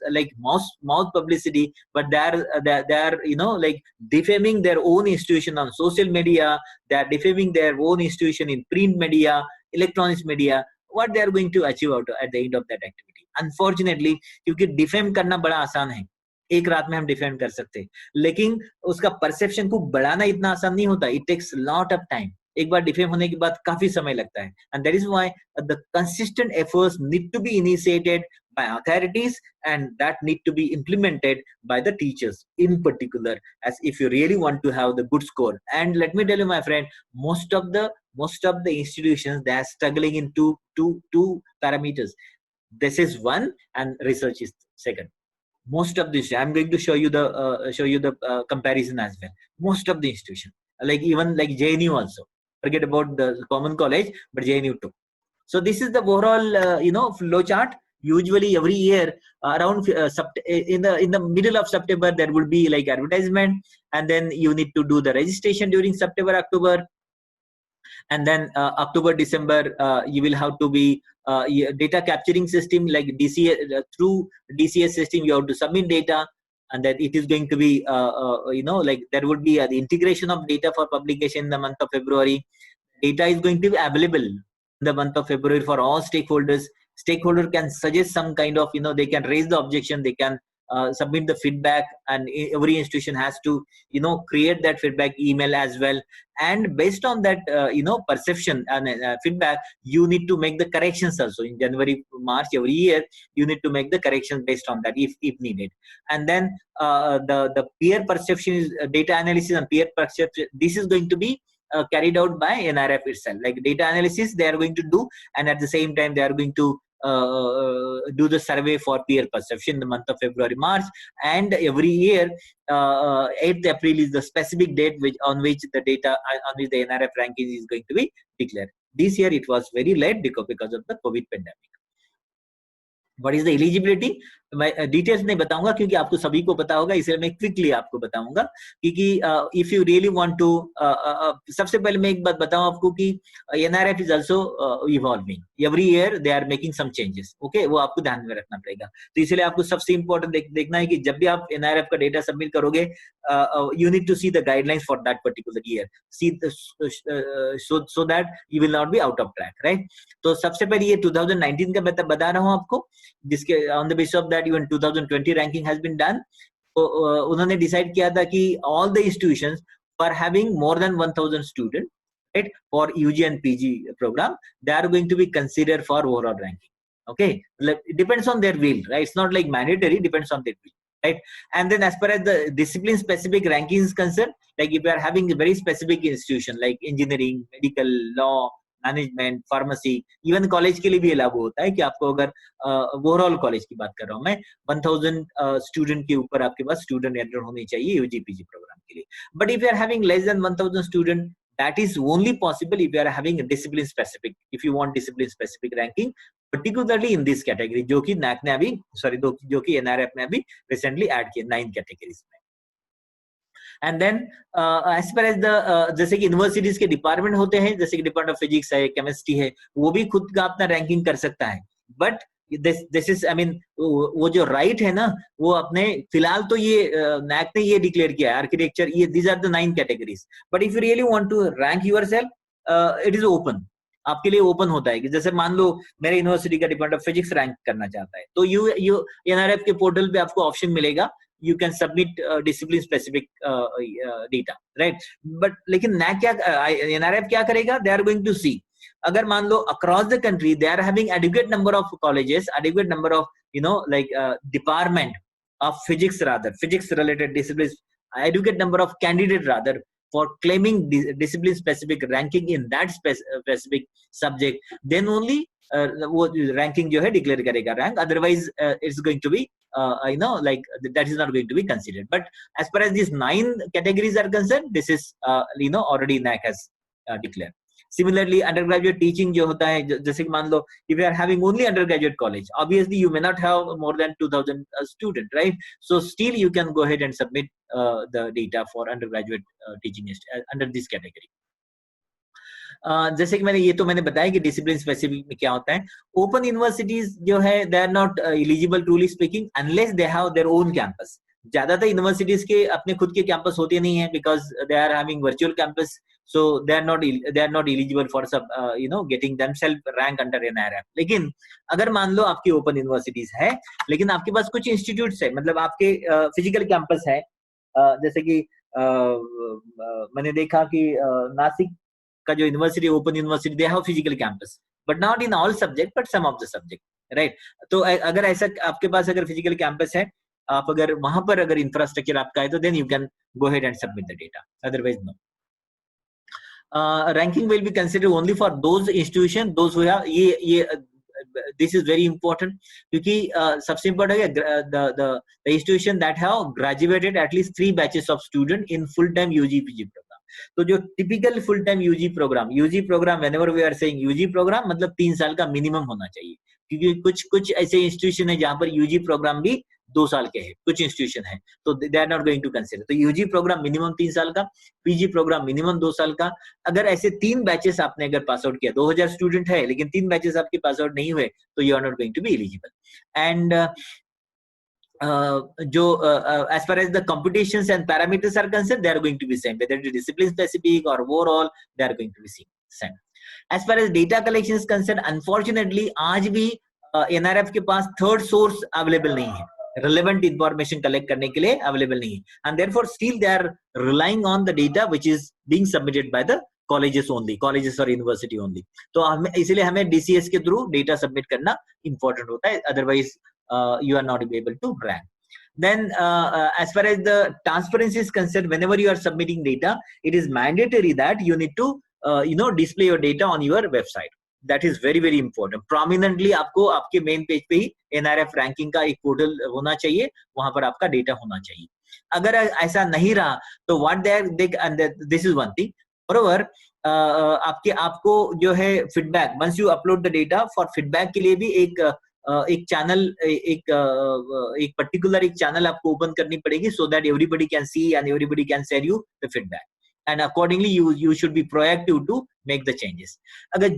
like mouth publicity, but they are like defaming their own institution on social media. They are defaming their own institution in print media, electronics media. What they are going to achieve out at the end of that activity? Unfortunately, क्योंकि defame करना बड़ा आसान है, एक रात में हम defame कर सकते हैं, लेकिन उसका परसेप्शन को बढ़ाना इतना आसान नहीं होता. It takes lot of time. एक बार डिफेम होने के बाद काफी समय लगता है. And that is why the consistent efforts need to be initiated by authorities, and that need to be implemented by the teachers in particular, as if you really want to have the good score. And let me tell you, my friend, most of the institutions, they are struggling in two parameters. This is one, and research is second. Most of this, I'm going to show you the comparison as well. Most of the institution, like even like JNU also, forget about the common college, but JNU too. So this is the overall flow chart. Usually every year around in the middle of September there would be like advertisement, and then you need to do the registration during September, October, and then October, December you will have to be data capturing system like DCA. Through DCA system you have to submit data, and then it is going to be like there would be the integration of data for publication in the month of February. Data is going to be available in the month of February for all stakeholders. Stakeholder can suggest some kind of, they can raise the objection, they can submit the feedback, and every institution has to, create that feedback email as well. And based on that, perception and feedback, you need to make the corrections also in January, March every year. You need to make the corrections based on that if needed. And then the peer perception is data analysis and peer perception. This is going to be carried out by NRF itself. Like data analysis they are going to do, and at the same time they are going to do the survey for peer perception in the month of February, March. And every year 8th April is the specific date on which the data on which the NRF ranking is going to be declared. This year it was very late because of the COVID pandemic. What is the eligibility? मैं details नहीं बताऊंगा क्योंकि आपको सभी को पता होगा, इसलिए मैं क्विकली आपको बताऊंगा. क्योंकि if you really want to, सबसे पहले मैं एक बात बताऊं आपको कि NRF is also evolving. Every year they are making some changes. Okay, वो आपको ध्यान में रखना पड़ेगा. तो इसलिए आपको सबसे इंपॉर्टेंट देखना है कि जब भी आप NRF का डेटा सबमिट करोगे, you need to see the guidelines for that particular year. See so that you will not be out of track, right? तो सबसे पहले ये 2019 का बता रहा हूँ आपको, जिसके on the basis of that even 2020 ranking has been done. तो उन्होंने डिसाइड किया था कि all the institutions for having more than 1000 students, right, for UG and PG program, they are going to be considered for overall ranking. Okay, it depends on their will, right? It's not like mandatory, depends on their will, right? And then as far as the discipline specific ranking is concerned, like if you are having a very specific institution like engineering, medical, law, management, pharmacy, even college के लिए भी लागू होता है कि आपको अगर overall college की बात कर रहा हूं मैं, 1000 स्टूडेंट के ऊपर आपके पास स्टूडेंट एनरोल होनी चाहिए यूजीपीजी प्रोग्राम के लिए. But if you are having less than 1000 student, that is only possible if you are having a discipline specific, if you want discipline specific ranking, particularly in this category, जो कि NAAC ने अभी जो कि NRF ने अभी recently add किए 9 categories में. And then as far as the जैसे कि यूनिवर्सिटीज के डिपार्टमेंट होते हैं, जैसे कि डिपार्टमेंट ऑफ फिजिक्स है, केमिस्ट्री है, वो भी खुद का अपना रैंकिंग कर सकता है. But this is, I mean, वो जो राइट है ना, वो अपने फिलहाल तो ये NAAC ने ये डिक्लेयर किया है, आर्किटेक्चर, ये these are the 9 categories. But if you really want to rank yourself, it is open, आपके लिए ओपन होता है कि जैसे मान लो मेरे यूनिवर्सिटी का डिपार्टमेंट ऑफ फिजिक्स रैंक करना चाहता है, तो यू NRF के पोर्टल पे आपको ऑप्शन मिलेगा you can submit discipline specific data, right? But लेकिन NAC क्या NRF क्या करेगा? They are going to see. अगर मान लो across the country they are having adequate number of colleges, adequate number of like department of physics related disciplines, adequate number of candidate rather for claiming discipline specific ranking in that specific subject, then only वो ranking जो है declare करेगा rank, otherwise it's going to be like that is not going to be considered. But as far as these 9 categories are concerned, this is already NAC has declared. Similarly, undergraduate teaching जो होता है, जैसे कि मान लो if you are having only undergraduate college, obviously you may not have more than 2000 students, right? So still you can go ahead and submit the data for undergraduate teaching under this category. जैसे कि मैंने बताया कि discipline specific में क्या होता है. Open universities जो है they are not eligible truly speaking unless they have their own campus. ज्यादातर यूनिवर्सिटीज के अपने खुद के कैंपस होते नहीं है because they are having virtual campus, so they are not eligible for some getting themselves rank under NRF. लेकिन अगर मान लो आपकी ओपन यूनिवर्सिटीज है लेकिन आपके पास कुछ इंस्टीट्यूट्स है, मतलब आपके फिजिकल कैंपस है, जैसे कि मैंने देखा कि नासिक का जो university open university they have physical campus but not in all subject but some of the subject, right? तो अगर ऐसा आपके पास अगर फिजिकल कैंपस है, आप अगर वहां पर अगर इंफ्रास्ट्रक्चर आपका है तो then you can go ahead and submit the data, otherwise no. Ranking will be considered only for those institutions, those who have this is very important क्योंकि सबसे important है the institution that have graduated at least 3 batches of student in full time UG PG program. तो जो typical full time UG program whenever we are saying UG program मतलब 3 साल का minimum होना चाहिए, क्योंकि कुछ ऐसे इंस्टीट्यूशन है जहां पर यूजी प्रोग्राम भी 2 साल के हैं, कुछ इंस्टीट्यूशन है तो they are not going to consider. तो यूजी प्रोग्राम मिनिमम 3 साल का, पीजी प्रोग्राम मिनिमम 2 साल का. अगर ऐसे 3 बैचेस आपने अगर पास आउट किया, 2000 स्टूडेंट है लेकिन 3 बैचेस आपके पास आउट नहीं हुए, तो you are not going to be eligible. And जो as far as the computations and parameters are concerned, they are going to be same, whether it is discipline specific or overall, they are going to be same. As far as data collection is concerned, unfortunately आज भी NRF के पास third source available नहीं है, relevant information collect करने के लिए available नहीं है, and therefore still they are relying on the data which is being submitted by the colleges or university only. तो हमें इसलिए हमें DCS के थ्रू डेटा सबमिट करना important होता है, otherwise you are not able to rank. Then as far as the transparency is concerned, whenever you are submitting data, it is mandatory that you need to display your data on your website. That is very very important. Prominently आपको आपके main page पे ही NRF ranking का एक portal होना चाहिए, वहां पर आपका डेटा होना चाहिए. अगर ऐसा नहीं रहा तो what this is one thing. Moreover, आपको जो है feedback, once you upload the data, for feedback के लिए भी एक चैनल एक पर्टिकुलर एक चैनल आपको ओपन करनी पड़ेगी, so that everybody can see and everybody can share you the feedback. And accordingly you should be proactive to make the changes. अगर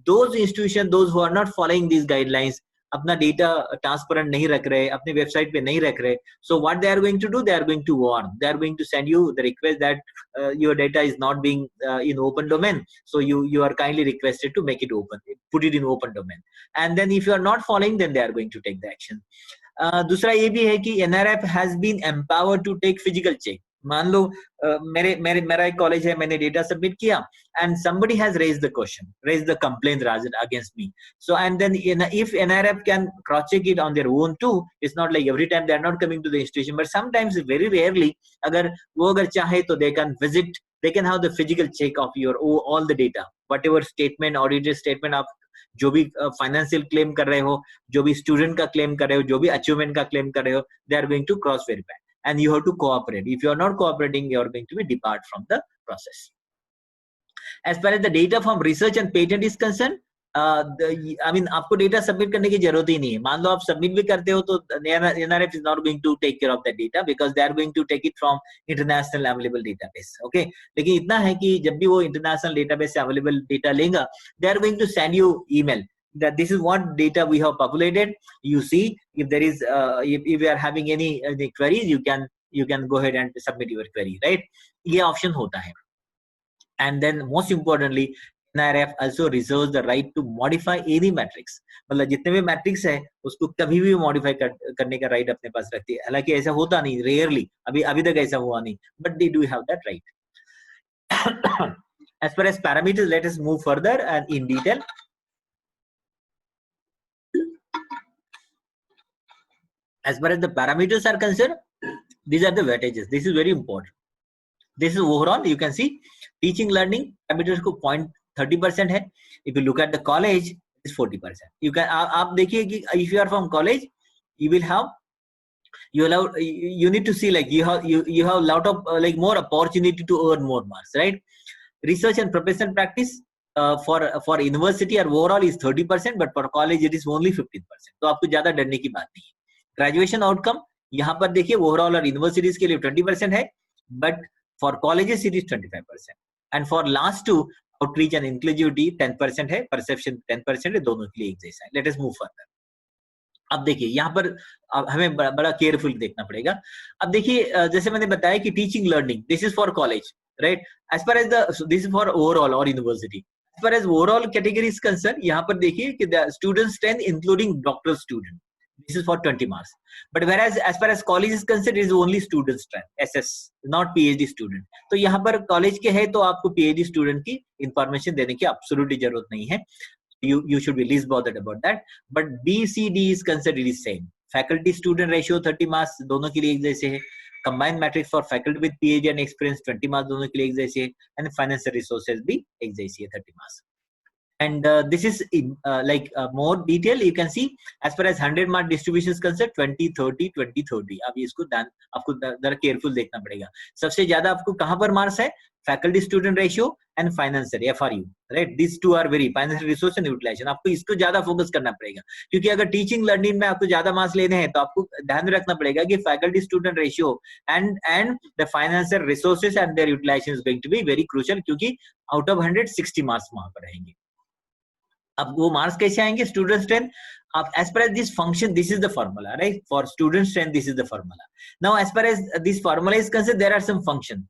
those institutions, those who are not following these guidelines, अपना data transparent नहीं रख रहे, अपने website पे नहीं रख रहे, so what they are going to do, they are going to warn, they are going to send you the request that your data is not being in open domain, so you are kindly requested to make it open, put it in open domain. And then if you are not following, then they are going to take the action. दूसरा ये भी है कि NRF has been empowered to take physical check. मान लो मेरा एक college है, मैंने डेटा सबमिट किया and somebody has raised the complaint against me, so and then if NRF can cross check it on their own too, it's not like every time they are not coming to the institution, but sometimes very rarely अगर चाहे तो they can visit, they can have the physical check of your all the data, whatever statement, audited statement आप जो भी financial claim कर रहे हो, जो भी स्टूडेंट का क्लेम कर रहे हो, जो भी अचीवमेंट का क्लेम कर रहे हो, they are going to cross verify. And you have to cooperate. If you are not cooperating, you are going to be depart from the process. As far as the data from research and patent is concerned, आपको data submit करने की जरूरत ही नहीं है. मान लो आप submit भी करते हो तो NRF is not going to take care of that data because they are going to take it from international available database. Okay, लेकिन इतना है कि जब भी वो international database से available data लेगा, they are going to send you email that this is what data we have populated. You see, if there is if you are having any queries, you can go ahead and submit your query, right? ये option होता है. And then most importantly, NIRF also reserves the right to modify any matrix. मतलब जितने भी matrix है उसको कभी भी मॉडिफाई करने का राइट अपने पास रखती है. हालांकि ऐसा होता नहीं, रेयरली, अभी तक ऐसा हुआ नहीं, but they do have that right. As far as parameters, let us move further and in detail. As far as the parameters are concerned, these are the weightages. This is very important. This is overall. You can see teaching learning parameters को 0.30% है. If you look at the college, it's 40%. You can आप देखिए कि if you are from college, you will have you need to see like you have lot of like more opportunity to earn more marks, right? Research and professional practice for university or overall is 30%, but for college it is only 15%. तो आपको ज्यादा डरने की बात नहीं है. Graduation outcome यहाँ पर देखिए ओवरऑल और यूनिवर्सिटीज के लिए 20% है, but for colleges it is 25%, and for last two outreach and inclusivity 10% है, परसेप्शन 10% है, दोनों के लिए एक जैसा है. Let us move further. अब देखिए यहाँ पर हमें बड़ा केयरफुल देखना पड़ेगा. अब देखिए जैसे मैंने बताया कि teaching learning this is for college, right? As far as this is for overall और university. As far as overall category is concern, यहाँ पर देखिए कि the student strength including doctor student, this is for 20 marks. But whereas as far as college is concerned, it is only student strength, SS, not PhD student. तो यहाँ पर college के है तो आपको PhD स्टूडेंट की इंफॉर्मेशन देने की एब्सोल्युटली जरूरत नहीं है. You should be least bothered about that. But BCD is considered is same. Faculty student ratio 30 marks दोनों के लिए एक जैसे है. Combined matrix for faculty with PhD and experience 20 marks दोनों के लिए एक जैसे है. And financial resources भी एक जैसी है 30 marks. And this is more detail. You can see as far as 100 mark distribution is concerned, 20 30 20 30. अब इसको आपको जरा केयरफुल देखना पड़ेगा. सबसे ज्यादा आपको कहां पर मार्क्स है? Faculty student ratio and financial FRU, right? This two are very, financial resource and utilization. आपको इसको ज्यादा फोकस करना पड़ेगा, क्योंकि अगर टीचिंग लर्निंग में आपको ज्यादा मार्क्स लेने हैं तो आपको ध्यान में रखना पड़ेगा कि faculty student ratio and the financial resources and their utilization is going to be very crucial, क्योंकि आउट ऑफ 100 60 मार्क्स वहां पर रहेंगे. अब वो मार्क्स कैसे आएंगे? Student strength. अब as per as this function, this is the formula, right? For student strength, this is the formula. Now as far as this formula is concerned, there are some function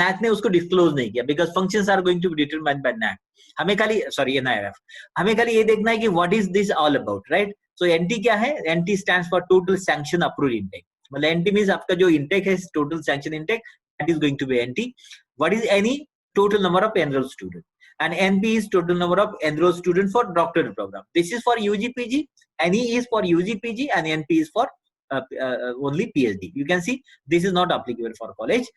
NAC ने उसको disclose नहीं किया, because functions are going to be determined by NAC. हमें खाली NIRF, हमें खाली ये देखना है कि what is this all about, right? So NT क्या है? NT stands for total sanction approved intake. मतलब NT means आपका जो intake है, total sanction intake, that is going to be NT. What is NE? Total number of enrolled students. And NP is total number of enrolled students for doctoral program. This is for UG PG. NE is for UG PG and NP is for only PhD. You can see this is not applicable for college.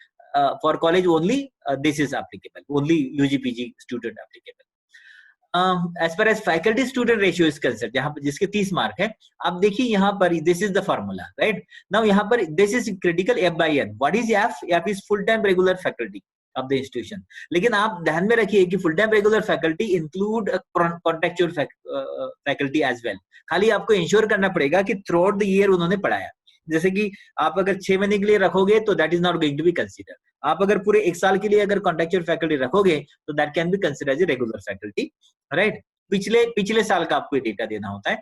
For college only this is applicable. Only UG PG student applicable. As far as faculty student ratio is concerned, यहाँ पर जिसके 30 mark है, आप देखिए यहाँ पर this is the formula, right? Now यहाँ पर this is critical F/N. What is F? F is full time regular faculty of the institution. लेकिन आप ध्यान में रखिए कि full time regular faculty include contractual faculty as well. खाली आपको इंश्योर करना पड़ेगा कि थ्रू आउट द ईयर उन्होंने पढ़ाया. जैसे कि आप अगर 6 महीने के लिए रखोगे तो that is not going to be consider. आप अगर पूरे 1 साल के लिए अगर कॉन्ट्रेक्चुअल फैकल्टी रखोगे तो that can be consider as a regular faculty, right? पिछले साल का आपको डेटा देना होता है.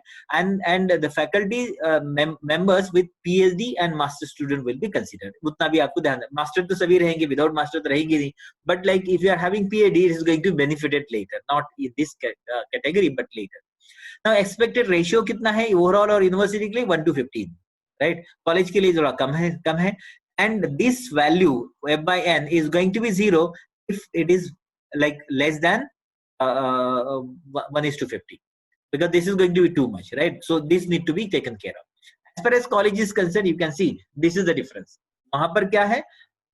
And the faculty members with PhD and master student will be considered. उतना भी आपको ध्यान, मास्टर तो सभी रहेंगे, विदाउट मास्टर तो रहेंगे नहीं, but like if you are having PhD it is going to benefited later, not in this category but later. Now expected ratio कितना है ओवरऑल और यूनिवर्सिटी के लिए? 1:15, राइट? कॉलेज के लिए थोड़ा कम है. And this value F/N is going to be 0 if it is like less than 1:50, because this is going to be too much, right? So this need to be taken care of. As far as college is concerned, you can see this is the difference. वहां पर क्या है?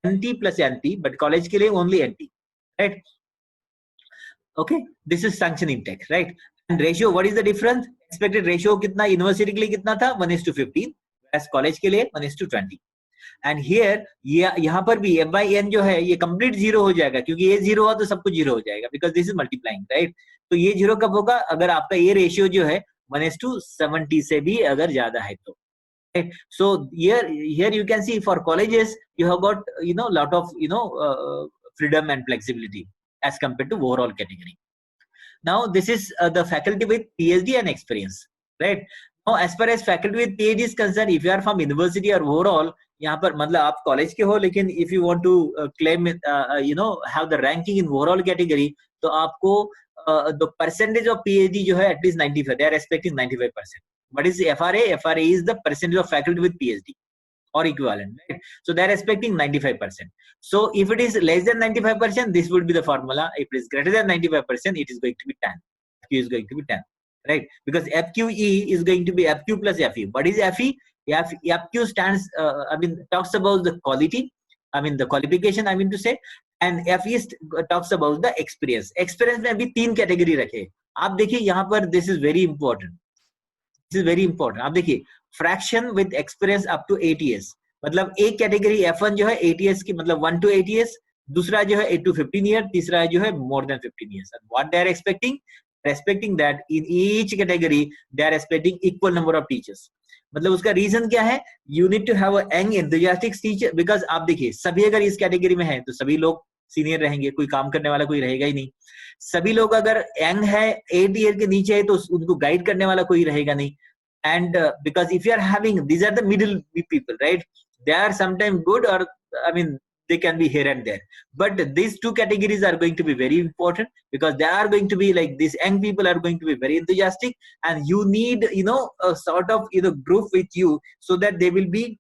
NT plus NP, but college के लिए only NT, right? Okay, this is sanction intake, right? And ratio, what is the difference? Expected ratio कितना university के लिए कितना था? 1:15, as college के लिए 1:20. एंड हियर यहाँ पर भी F/N जो है ये कंप्लीट 0 हो जाएगा, क्योंकि ये 0 हुआ तो सब कुछ 0 हो जाएगा, because this is multiplying, right? तो ये 0 कब होगा? अगर आपका ये रेशियो जो है 1:70 से भी अगर ज्यादा है तो, right? So here you can see for colleges you have got lot of freedom and flexibility as compared to overall category. Now this is the faculty with PhD and experience, right? Now as far as faculty with PhD is concerned, if you are from university or overall, यहाँ पर मतलब आप college के हो, लेकिन if you want to claim you know have the ranking in overall category, तो आपको the percentage of PhD जो है at least 95, they are expecting 95%. What is FRA? FRA is the percentage of faculty with PhD or equivalent, right? So they are expecting 95%. So if it is less than 95%, this would be the formula. If it is greater than 95%, it is going to be 10. FQ is going to be 10, right? Because FQE is going to be FQ plus FE. What is FE? FQ stands, talks about the quality, the qualification, to say, and FE talks about the experience. Experience में अभी 3 category रखे. आप देखिए यहाँ पर, this is very important. This is very important. आप देखिए, fraction with experience up to 8 years, मतलब एक कैटेगरी F1 जो है 8 years की, मतलब 1 to 8 years, दूसरा जो है 8 to 15 years, तीसरा जो है more than 15 years. And what they are expecting that in each category they are expecting equal number of teachers. मतलब उसका रीजन क्या है? You need to have a young enthusiastic teacher, because आप देखिए सभी अगर इस कैटेगरी में है तो सभी लोग सीनियर रहेंगे, कोई काम करने वाला कोई रहेगा ही नहीं. सभी लोग अगर यंग है, 8 year के नीचे है, तो उनको गाइड करने वाला कोई रहेगा नहीं. And because if you are having, these are the middle people, right? They are sometimes good, or they can be here and there, but these two categories are going to be very important, because they are going to be like, these young people are going to be very enthusiastic, and you need a sort of group with you, so that they will be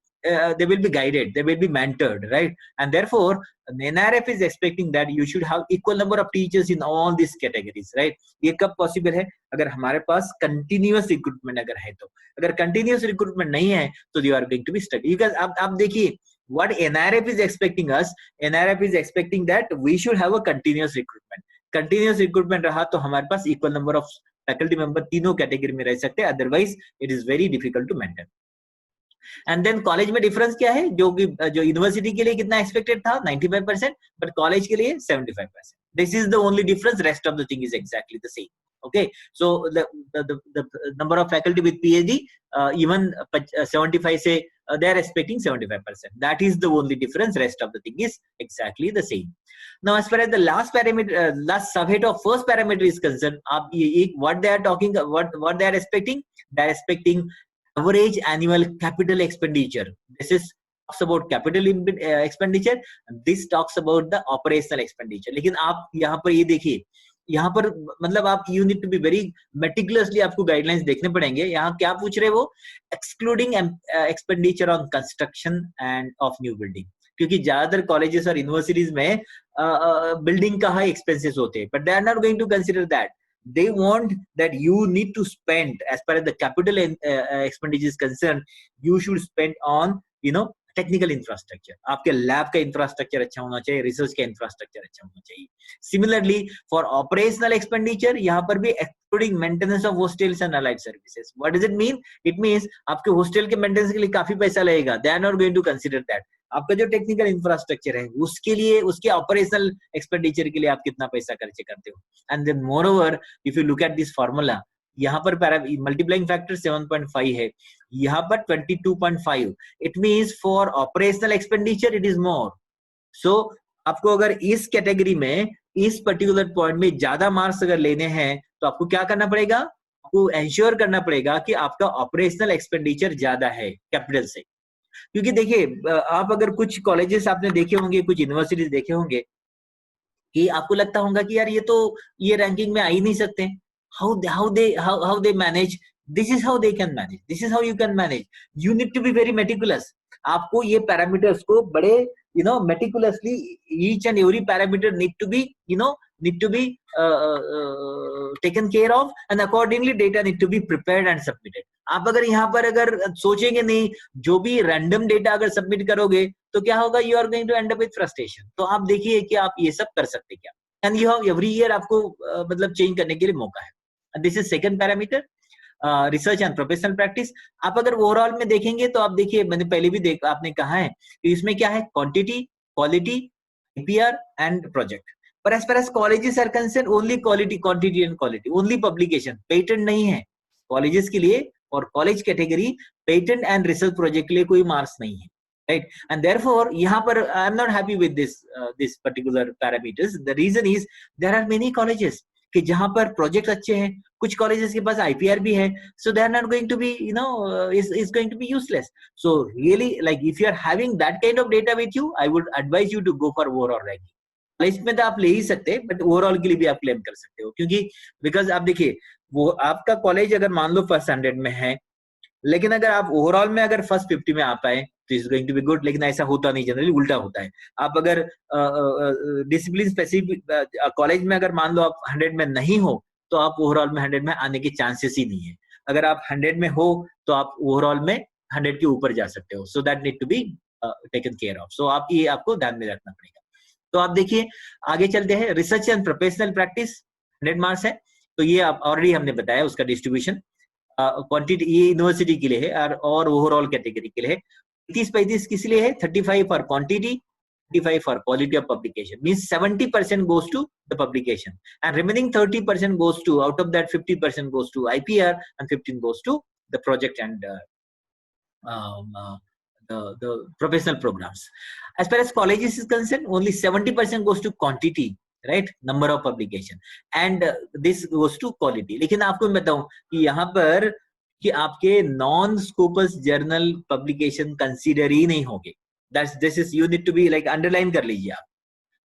guided, they will be mentored, right? And therefore NRF is expecting that you should have equal number of teachers in all these categories, right? ये कब possible है? अगर हमारे पास continuous recruitment अगर है तो. अगर continuous recruitment नहीं है तो you are going to be study. Because आप देखिए what NRF is expecting us, NRF is expecting that we should have a continuous recruitment. Continuous recruitment रहा तो हमारे पास equal number of faculty member तीनों category में रह सकते हैं, otherwise it is very difficult to maintain. And then college में difference क्या है? जो यूनिवर्सिटी के लिए कितना एक्सपेक्टेड था 95%, बट कॉलेज के लिए 75%. This is the only difference, rest of the thing is exactly the same. Okay, so the number of faculty with PhD, even 75 say they are expecting 75%. That is the only difference, rest of the thing is exactly the same. Now as far as the last parameter, last subhead of first parameter is concerned, what they are talking, what they are expecting, they are expecting average annual capital expenditure. This is talks about capital expenditure, this talks about the operational expenditure. लेकिन आप यहाँ पर ये देखिए, यहाँ पर मतलब आप you need to be very meticulously, आपको गाइडलाइंस देखने पड़ेंगे. यहाँ क्या पूछ रहे वो? Excluding expenditure on construction end of new building, क्योंकि ज्यादातर कॉलेजेस और यूनिवर्सिटीज में बिल्डिंग का हाई एक्सपेंसेस होते हैं, but they are not going to consider that. They want that you need to spend, as far as the capital expenditure is concerned, you should spend on technical infrastructure. आपके lab का infrastructure अच्छा होना चाहिए, research का infrastructure अच्छा होना चाहिए. Similarly for operational expenditure, यहाँ पर भी excluding maintenance of hostels and allied services. What does it mean? It means आपके हॉस्टल के मेंटेनेंस के लिए काफी पैसा लगेगा, they are not going to consider that. आपका जो टेक्निकल इंफ्रास्ट्रक्चर है उसके लिए, उसके ऑपरेशनल एक्सपेंडिचर के लिए आप कितना पैसा खर्च करते हो. And then more over if you look at this formula, यहाँ पर मल्टीप्लाइंग फैक्टर 7.5 है, यहाँ पर 22.5. It means for operational expenditure it is more. So आपको अगर इस कैटेगरी में इस पर्टिकुलर पॉइंट में ज्यादा मार्क्स अगर लेने हैं तो आपको क्या करना पड़ेगा? आपको एंश्योर करना पड़ेगा कि आपका ऑपरेशनल एक्सपेंडिचर ज्यादा है कैपिटल से. क्योंकि देखिए आप अगर कुछ कॉलेजेस आपने देखे होंगे, कुछ यूनिवर्सिटीज देखे होंगे कि आपको लगता होगा कि यार ये रैंकिंग में आ ही नहीं सकते. how they manage? This is how they can manage, this is how you can manage. You need to be very meticulous. आपको ये parameters को बड़े meticulously, each and every parameter need to be taken care of, and accordingly data need to be prepared and submitted. आप अगर यहाँ पर अगर सोचेंगे नहीं, जो भी रैंडम डेटा अगर सबमिट करोगे तो क्या होगा? You are going to end up with frustration. तो आप देखिए कि आप ये सब कर सकते क्या, and you have every year आपको मतलब चेंज करने के लिए मौका है. This is second parameter, research and professional practice. आप अगर ओवरऑल में देखेंगे तो आप देखिए, मैंने पहले भी आपने कहा है कि इसमें क्या है? Quantity, quality, IPR and project. पर as far as colleges are concern, only quality, quantity and quality, only publication. Patent नहीं है कॉलेजेस के लिए, और college category patent and research project के लिए कोई मार्क्स नहीं है, right? And therefore यहाँ पर I am not happy with this particular parameters. The reason is there are many colleges कि जहां पर प्रोजेक्ट अच्छे हैं, कुछ कॉलेजेस के पास आईपीआर भी है, so they are not going to be is going to be useless. So really, like if you are having that kind of data with you, I would advise you to go for overall ranking. College में तो आप ले ही सकते हैं, but overall के लिए भी आप क्लेम कर सकते हो, क्योंकि बिकॉज आप देखिए वो आपका कॉलेज अगर मान लो फर्स्ट 100 में है, लेकिन अगर आप ओवरऑल में अगर फर्स्ट 50 में आ पाए तो is going to be good, लेकिन ऐसा होता नहीं, जनरली उल्टा होता है। आप अगर डिसिप्लिन स्पेसिफिक कॉलेज में अगर मान लो आप 100 में नहीं हो, तो आप ओवरऑल में 100 में आने के चांसेस ही नहीं है। अगर आप 100 में हो तो आप ओवरऑल में 100 के ऊपर जा सकते हो। So that need to be taken care of. So आप ये आपको ध्यान में रखना पड़ेगा। तो आप देखिए आगे चलते हैं, research and professional practice 100 marks है, तो ये आप ऑलरेडी हमने बताया उसका डिस्ट्रीब्यूशन। क्वांटिटी ये यूनिवर्सिटी के लिए है और ओवरऑल कैटेगरी के लिए है। 30-35 किस लिए है? 35 for quantity, 35 for quality of publication, means 70% goes to the publication and remaining 30% goes to, out of that 50% goes to IPR and 15 goes to the project and the professional programs. As far as colleges is concerned, only 70% goes to quantity, right, number of publication, and this goes to quality. लेकिन आपको मैं बताऊं कि यहाँ पर कि आपके non Scopus journal publication consider ही नहीं होंगे। This is you need to be like underline कर लीजिए आप,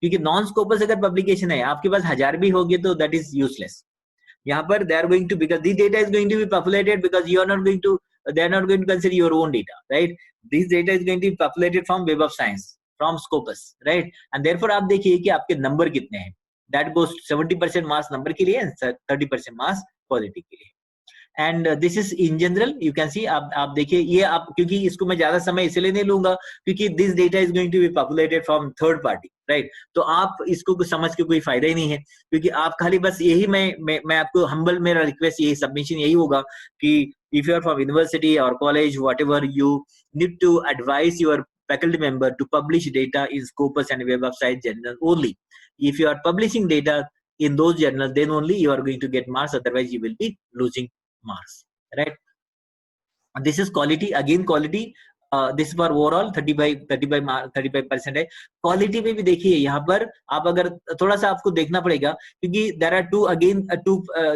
क्योंकि नॉन स्कोपस अगर पब्लिकेशन है आपके पास 1000 भी होगी तो दैट इज यूजलेस। यहाँ पर they are going to, because this data is going to be populated, because you are not going to, they are not going to consider your own data, right? This data is going to be populated from Web of Science, from Scopus, right? And therefore आप देखिए कि आपके number कितने हैं, that goes 70% marks number के लिए and 30% marks quality के लिए। And this is in general, you can सी, आप देखिए ये आप, क्योंकि इसको मैं ज्यादा समय इसलिए नहीं लूंगा क्योंकि this data is going to be populated from third party, right? तो आप इसको समझ के कोई फायदा ही नहीं है, क्योंकि आप खाली बस यही मैं आपको हम्बल, मेरा रिक्वेस्ट यही सबमिशन यही होगा कि if you are from university or college, whatever, you need to advise your faculty member to publish data in Scopus and Web of Science journal only. If you are publishing data in those journals, then only you are going to get marks, otherwise you will be losing marks, right? This is quality, again quality, this is for overall 35% है। Quality में भी देखिए यहाँ पर आप अगर थोड़ा सा आपको देखना पड़ेगा, क्योंकि there are two again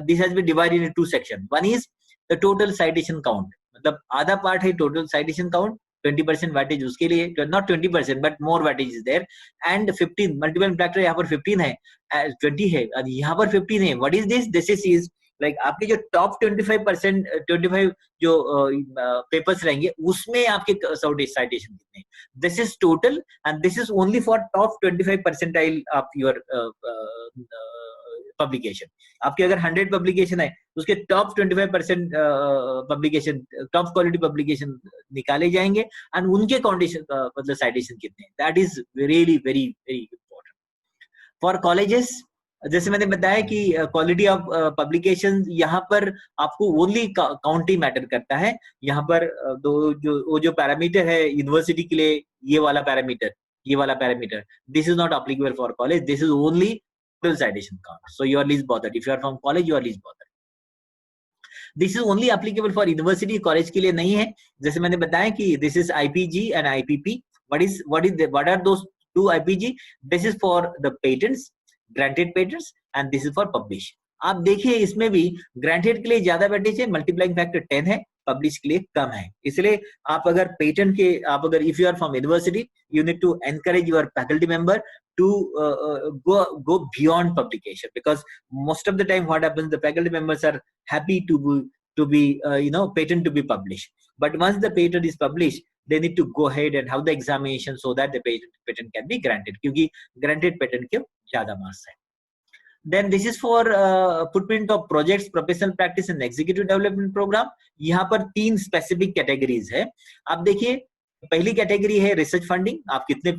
this has been divided into two section. One is the total citation count, मतलब आधा पार्ट है total citation count, 20% weightage उसके लिए, not 20% but more weightage is there, and 15 multiple factor यहाँ पर 15 है, 20 है, यहाँ पर 15 है। What is this? This is like आपके जो टॉप 25% 25 जो पेपर्स रहेंगे उसमें आपके साइटेशन कितने, this is total and this is only for top 25 percentile of your publication. आपके अगर 100 पब्लिकेशन है उसके top 25% publication, top quality publication निकाले जाएंगे एंड उनके कंडीशन मतलब साइटेशन कितने, that is really very very important for colleges. जैसे मैंने बताया कि क्वालिटी ऑफ पब्लिकेशन यहाँ पर आपको ओनली काउंट ही मैटर करता है। यहाँ पर वो जो पैरामीटर है यूनिवर्सिटी के लिए, ये वाला parameter this is not applicable for college, this is only total citation count. So you are least bothered if you are from college, you are least bothered. This is only applicable for university, college के लिए नहीं है। जैसे मैंने बताया कि this is IPG and IPP. What are those two IPG? This is for the patents, granted patents, and this is for publish. आप देखिए इसमें भी ग्रांटेड के लिए ज्यादा वेटेज है, मल्टीप्लाइंग फैक्टर 10 है, पब्लिश के लिए कम है। इसलिए आप अगर पेटेंट के, आप अगर if you are from university, you need to encourage your faculty member to go beyond publication, because most of the time what happens, the faculty members are happy to be patent to be published, but once the patent is published they need to go ahead and have the examination so that the patent can be granted, क्योंकि granted patent के ज्यादा marks है। Then this is for footprint of projects, professional practice and executive development program। यहाँ पर 3 specific categories है। आप देखिए पहली कैटेगरी है रिसर्च फंडिंग, आप कितने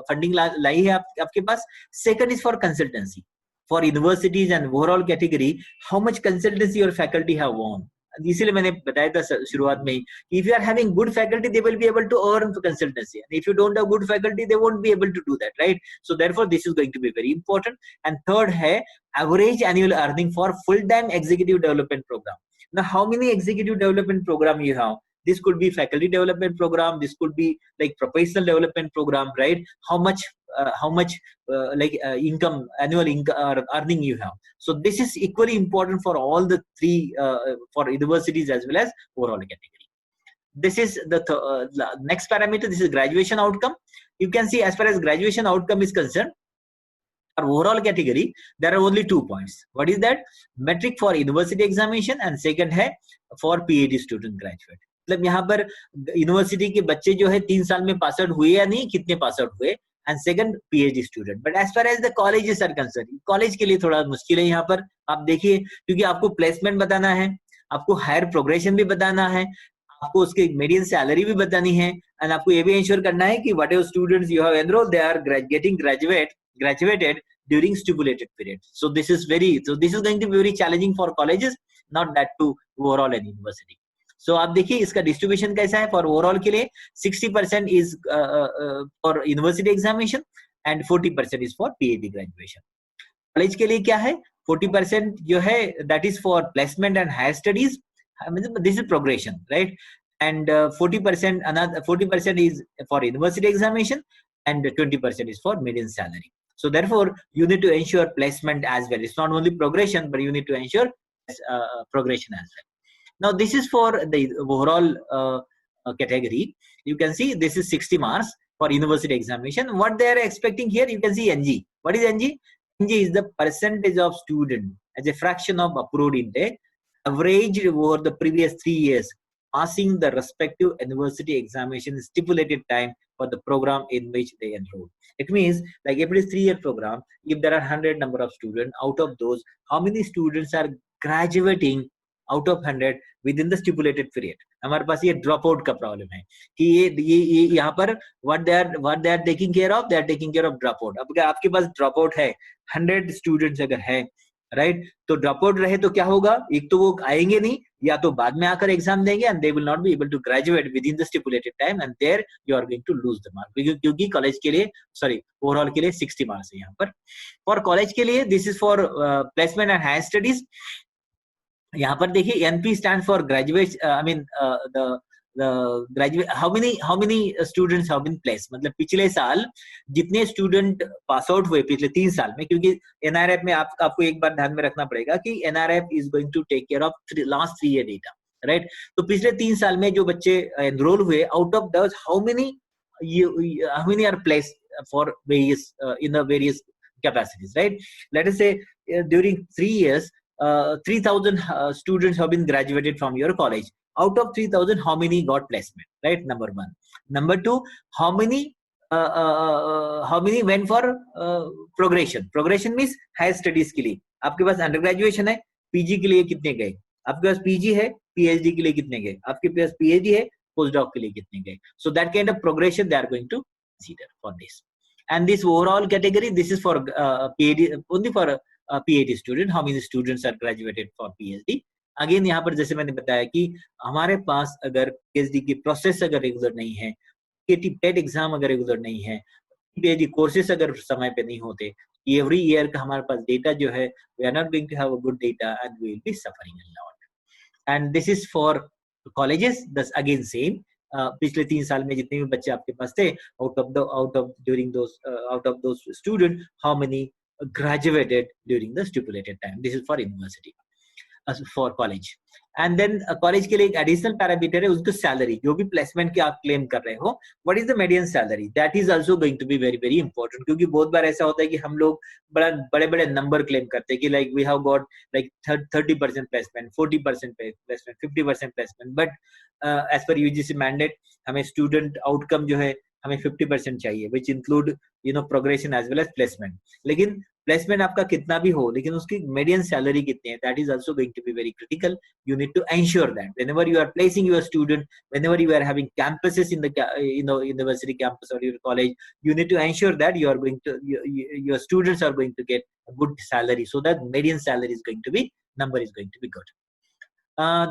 फंडिंग लाई है आपके पास। Second is for consultancy for universities and overall category, how much consultancy your faculty have won. इसीलिए मैंने बताया था शुरुआत में ही, if you are having good faculty they will be able to earn consultancy, and if you don't have good faculty they won't be able to do that, right? So therefore this is going to be very important. And third है average annual earning for full time executive development program. Now how many executive development program you have? This could be faculty development program, this could be like professional development program, right? How much how much income, annual income or earning you have. So this is equally important for all the three, for universities as well as overall category. This is the next parameter. This is graduation outcome. You can see, as far as graduation outcome is concerned, our overall category, there are only 2 points. What is that? Metric for university examination and second है for PhD student graduate. मतलब यहाँ पर university के बच्चे जो है 3 साल में पास आउट हुए या नहीं, कितने पास आउट हुए, and second PhD student. But as far as the colleges are concern, college के लिए थोड़ा मुश्किल है यहाँ पर. आप देखिए, क्योंकि आपको प्लेसमेंट बताना है, आपको हायर प्रोग्रेशन भी बताना है, आपको उसके मीडियन सैलरी भी बतानी है, एंड आपको ये भी इंश्योर करना है कि whatever students you have enrolled they are getting graduated during stipulated period. So this is going to be very challenging for colleges, not that to overall and university. So आप देखिए इसका distribution कैसा है. For overall के लिए 60% is for university examination and 40% is for PhD graduation. College के लिए क्या है? 40% जो है that is for placement and higher studies, this is progression, right, and 40% is for university examination and 20% is for median salary. So therefore you need to ensure placement as well. It's not only progression, but you need to ensure progression as well. Now this is for the overall category. You can see this is 60 marks for university examination. What they are expecting here, you can see NG. What is NG? NG is the percentage of student as a fraction of approved intake averaged over the previous 3 years passing the respective university examination stipulated time for the program in which they enroll. It means like if it is 3-year program, if there are 100 number of students, out of those, how many students are graduating out of 100 within the stipulated period. हमारे पास ये drop out का problem है कि ये यहाँ पर what they are taking care of, they are taking care of drop out. अब अगर आपके पास ड्रॉप आउट है, 100 स्टूडेंट्स अगर है, राइट, तो ड्रॉप आउट रहे तो क्या होगा? एक तो वो आएंगे नहीं, या तो बाद में आकर एग्जाम देंगे and they will not be able to graduate within the stipulated time and there you are going to lose the mark. क्योंकि कॉलेज के लिए, सॉरी, ओवरऑल के लिए 60 मार्क्स है यहाँ पर. फॉर कॉलेज के लिए this is for placement and higher studies. यहाँ पर देखिए NP stand for graduate, I mean how many students have been placed. मतलब पिछले साल जितने स्टूडेंट पास आउट हुए पिछले 3 साल में, क्योंकि NRF में आपको एक बार ध्यान में रखना पड़ेगा कि NRF is going to take care of last 3 year data, right? तो पिछले 3 साल में जो बच्चे एनरोल हुए, out of those how many are placed for various in the various capacities, right? Let us say during 3 years 3,000 students have been graduated from your college. Out of 3,000, how many got placement? Right, number one. Number two, how many went for progression? Progression means higher studies के लिए. आपके पास under graduation है, PG के लिए कितने गए? आपके पास PG है, PhD के लिए कितने गए? आपके पास PhD है, postdoc के लिए कितने गए? So that kind of progression they are going to consider for this. And this overall category, this is for PhD, only for PhD student. How many students are graduated for PhD? Again यहाँ पर जैसे मैंने बताया कि हमारे पास अगर PhD की process अगर रेगुलर नहीं है, टेट एग्जाम अगर रेगुलर नहीं है, PhD कोर्सेस अगर समय पे नहीं होते, एवरी ईयर का हमारे पास डेटा जो है, we are not going to have a good data and we will be suffering a lot. And this is for colleges. This again same, पिछले 3 साल में जितने भी बच्चे आपके पास थे, out of those student, how many graduated during the stipulated time. This is for university. For college. And then college के लिए एक एडिशनल पैरामीटर है, उसको सैलरी, जो भी प्लेसमेंट की आप क्लेम कर रहे हो, what is the median salary, that is also going to be very very important. क्योंकि बहुत बार ऐसा होता है कि हम लोग बड़े बड़े नंबर क्लेम करते हैं कि like we have got like 30% placement, 40% placement, 50% placement, but as per UGC mandate हमें स्टूडेंट आउटकम जो है हमें 50% चाहिए, which include progression as well as placement. लेकिन प्लेसमेंट आपका कितना भी हो, लेकिन उसकी मीडियन सैलरी कितनी है, that is also going to be very critical. You need to ensure that whenever you are placing your student, whenever you are having campuses in the university campus or your college, you need to ensure that you are going to your students are going to get a good salary, so that median salary is going to be good.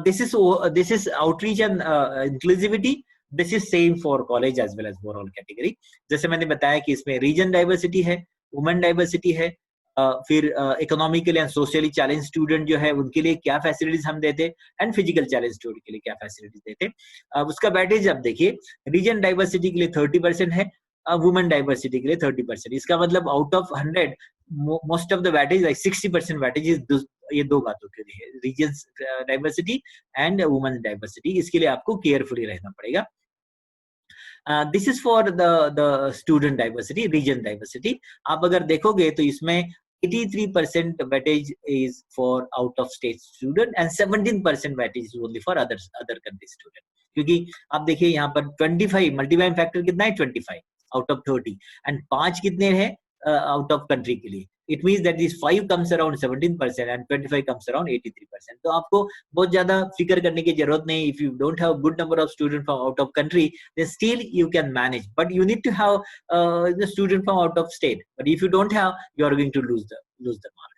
This is outreach and inclusivity. This is same for college as well as overall category. जैसे मैंने बताया कि इसमें reason diversity है, women diversity है, फिर economically and socially challenge student जो है उनके लिए क्या फैसिलिटीज हम देते, एंड फिजिकल चैलेंज स्टूडेंट के लिए क्या फैसिलिटीज देते. उसका बैटेज अब देखिए, रीजन डाइवर्सिटी के लिए 30% है, वुमेन डाइवर्सिटी के लिए 30%। इसका मतलब out of 100 most of the weightage like 60% weightage is ये दो बातों के लिए, reasons diversity and women diversity. इसके लिए आपको केयरफुली रहना पड़ेगा। This is for the student diversity, region diversity. आप अगर देखोगे तो इसमें 83% weightage is for out of state student and 17% weightage is only for other country student। क्योंकि आप देखिए यहाँ पर 25 मल्टीप्लाइंग फैक्टर कितना है, 25 आउट ऑफ 30 एंड 5 कितने हैं आउट ऑफ कंट्री के लिए। It means that this 5 comes around 17% and 25 comes around 83%। तो आपको बहुत ज्यादा फिक्र करने की जरूरत नहीं। If you don't have good number of student from out of country then still you can manage, but you need to have the student from out of state, but if you don't have, you are going to lose the mark।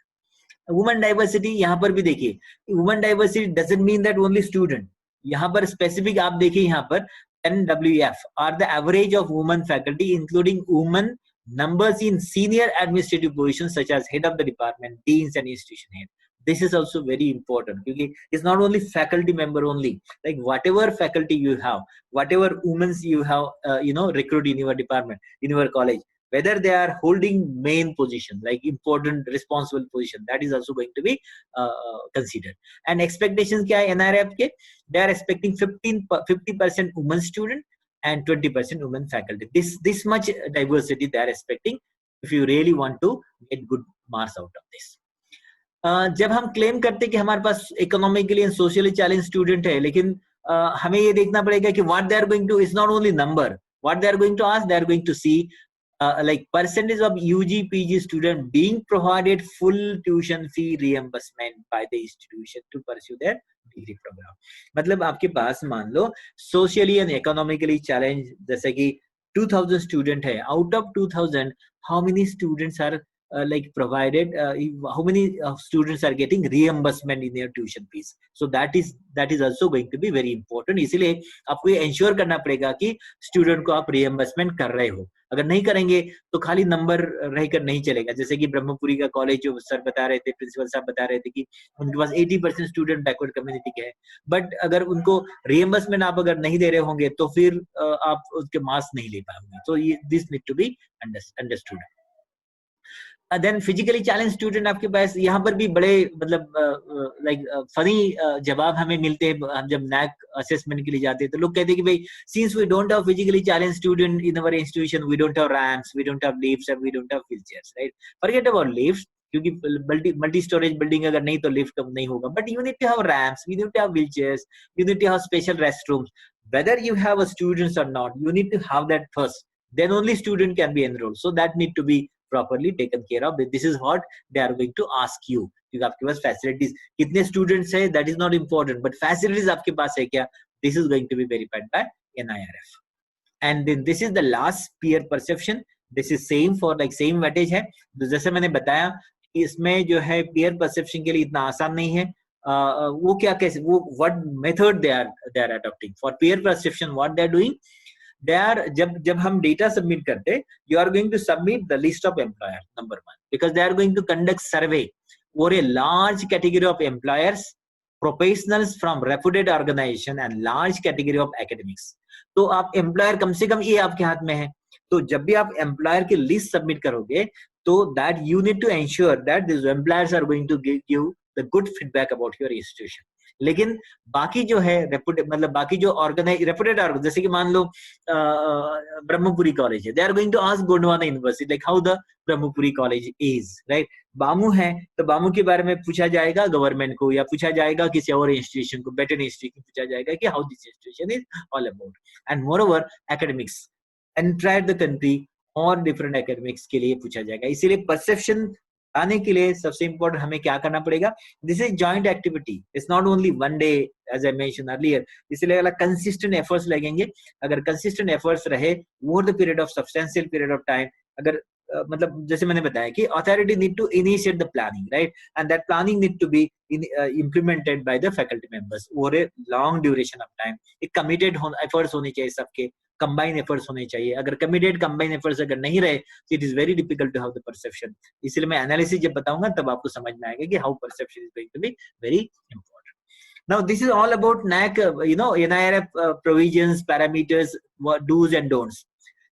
women diversity यहाँ पर भी देखिए, women diversity doesn't mean that only student। यहाँ पर specific आप देखिए, यहाँ पर NWF are the average of women faculty including women numbers in senior administrative positions such as head of the department, deans and institution head। This is also very important because it's not only faculty member only, like whatever faculty you have, whatever women you have recruit in your department, in your college, whether they are holding main position like important responsible position, that is also going to be considered। and expectations kya hai NRF ke, they are expecting 50% women student and 20% women faculty। this much diversity they are expecting if you really want to get good marks out of this। जब हम claim करते कि हमारे पास economically and socially challenge student है, लेकिन हमें ये देखना पड़ेगा कि what they are going to is not only number, what they are going to ask, they are going to see like percentage of UG PG student being provided full tuition fee reimbursement by the institution to pursue their degree program। मतलब आपके पास मान लो socially and economically challenge जैसे कि 2000 student है, out of 2000 how many students are like provided how many students are getting reimbursement in their tuition fees। so that is also going to be very important। इसलिए आपको ये ensure करना पड़ेगा कि student को आप reimbursement कर रहे हो। अगर नहीं करेंगे तो खाली नंबर रहकर नहीं चलेगा। जैसे कि ब्रह्मपुरी का कॉलेज जो सर बता रहे थे, प्रिंसिपल साहब बता रहे थे कि उनके पास 80% स्टूडेंट बैकवर्ड कम्युनिटी के हैं, बट अगर उनको रिएम्बर्समेंट आप अगर नहीं दे रहे होंगे तो फिर आप उसके मार्क्स नहीं ले पाएंगे। तो ये this need to be understood. Then physically challenge student आपके पास यहाँ पर भी बड़े मतलब लाइक फनी जवाब हमें मिलते हैं। हम जब नैक असेसमेंट के लिए जाते हैं तो लोग कहते हैं कि भाई since we don't have physically challenge student in our institution, we don't have ramps, we don't have lifts and we don't have wheelchairs, right. Forget about lifts, क्योंकि मल्टी स्टोरेज बिल्डिंग अगर नहीं तो लिफ्ट कम नहीं होगा, but you need to have ramps, you need to have wheelchairs, you need to have special restrooms. whether you have a students or not, you need to have that first, then only student can be enrolled, so that need to be properly taken care of। this is what they are going to ask you। क्योंकि आपके पास facilities कितने students है that is not important, but facilities आपके पास है क्या, this is going to be verified by NIRF। and then this is the last peer perception। this is same for like same weightage है। तो जैसे मैंने बताया इसमें जो है peer perception के लिए इतना आसान नहीं है। वो क्या कैसे वो what method they are adopting for peer perception, what they are doing, they are जब हम data submit करते, you are going to submit the list of employer number one, because they are going to conduct survey for a large category of employers, professionals from reputed organization and large category of academics। तो आप employer कम से कम ये आपके हाथ में है। तो जब भी आप employer की list submit करोगे तो that you need to ensure that these employers are going to give you the good feedback about your institution। लेकिन बाकी जो है मतलब बाकी जो रेपुटेड जैसे कि मान लो ब्रह्मपुरी कॉलेज है, they are going to ask Gondwana university like how the Brahmapuri college is, right. BAMU है तो बामू के बारे में पूछा जाएगा गवर्नमेंट को, या पूछा जाएगा किसी और इंस्टीट्यूशन को, बेटर इंस्टीट्यूशन को पूछा जाएगा कि how this institution is all about. And more over academics entire the country और डिफरेंट एकेडमिक्स के लिए पूछा जाएगा। इसीलिए परसेप्शन आने के लिए सबसे इंपॉर्टेंट हमें क्या करना पड़ेगा, this is joint activity, it's not only one day as I mention earlier. इसलिए अगर कंसिस्टेंट एफर्ट्स लगेंगे, अगर कंसिस्टेंट एफर्ट्स रहे over the period of substantial period of time, अगर मतलब जैसे मैंने बताया कि authority need to initiate the planning, right, and that planning need to be implemented by the faculty members over a long duration of time। एक committed efforts होने चाहिए सबके, combined efforts होने चाहिए। अगर committed combined efforts अगर नहीं रहे तो it is very difficult to have the perception। इसलिए मैं analysis जब बताऊंगा तब आपको समझ में आएगा कि how perception is going to be very important। Now this is all about NAC, NIRF provisions, parameters, do's and don'ts।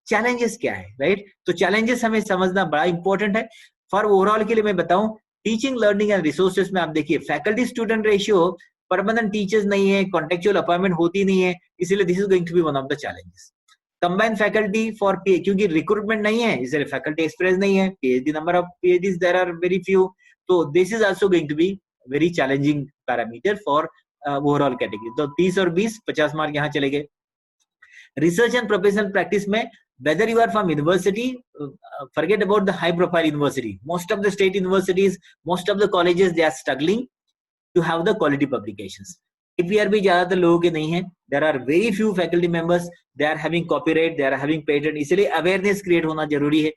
Challenges क्या है, राइट? तो चैलेंजेस हमें समझना बड़ा इंपॉर्टेंट है। फॉर ओवरऑल के लिए मैं बताऊं, टीचिंग लर्निंग एंड रिसोर्सेज में आप देखिए faculty student ratio, permanent teachers नहीं है, कॉन्टेक्चुअल अपॉइंटमेंट होती नहीं है, इसीलिए this is going to be one of the challenges. Combined faculty for क्योंकि रिक्रूटमेंट नहीं है, इसलिए फैकल्टी एक्सपीरियंस नहीं है, PhD number of PhDs there are very few, तो this is also going to be very challenging parameter for overall category. तो 30 और 20 50 mark यहाँ चले गए। रिसर्च एंड प्रोफेशनल प्रैक्टिस में whether you are from university, forget about the high profile university, most of the state universities, most of the colleges, they are struggling to have the quality publications. APR भी ज्यादातर लोगों के नहीं है, there are very few faculty members, they are having copyright, they are having patent, इसलिए awareness create होना जरूरी है।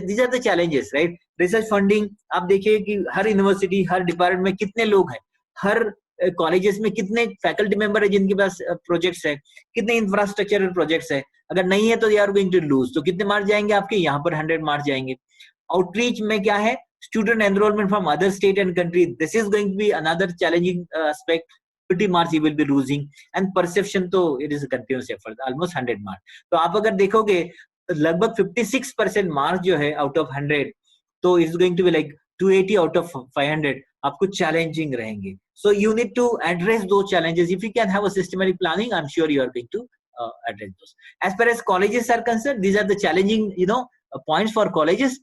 These are the challenges, right? Research funding, आप देखिए कि हर यूनिवर्सिटी, हर डिपार्टमेंट में कितने लोग हैं, हर कॉलेजेस में कितने फैकल्टी मेंबर है जिनके पास प्रोजेक्ट्स है, कितने इंफ्रास्ट्रक्चरल प्रोजेक्ट्स है, अगर नहीं है तो they are going to lose. तो कितने मार्क्स जाएंगे आपके, यहाँ पर 100 मार्क्स जाएंगे। आउटरीच में क्या है, student enrolment from other state and country, this is going to be another challenging aspect, 50 marks you will be losing. And perception तो it is a continuous effort, almost 100 marks. तो आप अगर देखोगे लगभग 56% मार्क्स जो है आउट ऑफ 100, तो it's going to be like 280 out of 500 आपको चैलेंजिंग रहेंगे। So you need to address those challenges. If you can have a systematic planning, I'm sure you are going to address those. As far as colleges are concerned, these are the challenging, points for colleges.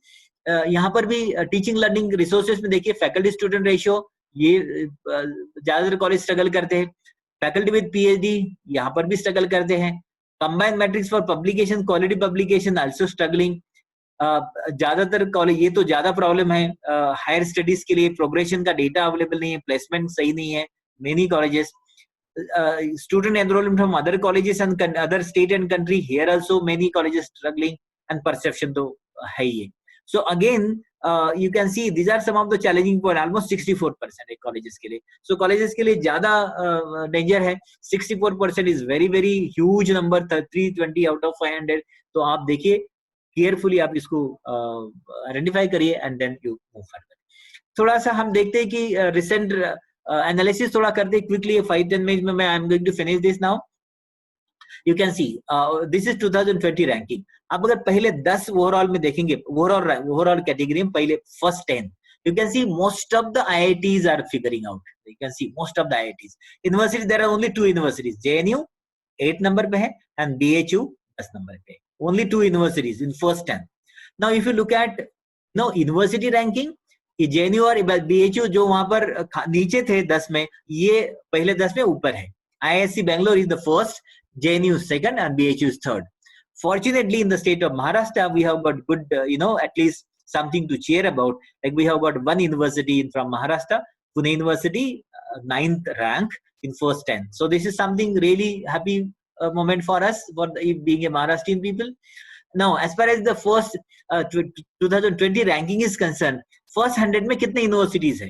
यहाँ पर भी teaching learning resources में देखिए faculty student ratio, ये ज्यादातर college struggle करते हैं। Faculty with PhD यहाँ पर भी स्ट्रगल करते हैं। Combined matrix for publication, quality publication also struggling. ज्यादातर कॉलेज, ये तो ज्यादा प्रॉब्लम है हायर स्टडीज के लिए, प्रोग्रेशन का डेटा अवेलेबल नहीं है, प्लेसमेंट सही नहीं है, many colleges. Student enrolment from other colleges and other state and country, here also many colleges struggling, and perception तो है ही है। So again you can see these are some of the challenging point, almost 64% colleges के लिए। सो colleges के लिए ज्यादा danger है, 64% is very very huge number, 320 out of 500। तो आप देखिए केयरफुली, आप इसको आइडेंटिफाई करिए and then you move forward. थोड़ा सा हम देखते हैं कि रिसेंट एनालिसिस थोड़ा करते हैं क्विकली, 5-10 मिनट में मैं I am going to finish this now. You can see this is 2020 ranking. आप अगर पहले 10 ओवरऑल में देखेंगे, ओवरऑल कैटेगरी में पहले first 10, you can see most of the IITs are figuring out. You can see most of the IITs. Universities, there are only 2 universities. JNU 8 number पे है and BHU 10 number पे. Only 2 universities in first 10. Now if you look at university ranking, कि JNU और BHU जो वहां पर नीचे थे 10 में, ये पहले 10 में ऊपर है। IISc Bangalore is the first, JNU is second and BHU is third. Fortunately, in the state of Maharashtra, we have got good, at least something to cheer about. Like we have got one university from Maharashtra, Pune University, 9th rank in first 10. So this is something really happy moment for us, for being a Maharashtrian people. Now, as far as the first 2020 ranking is concerned, first 100 में कितने universities है?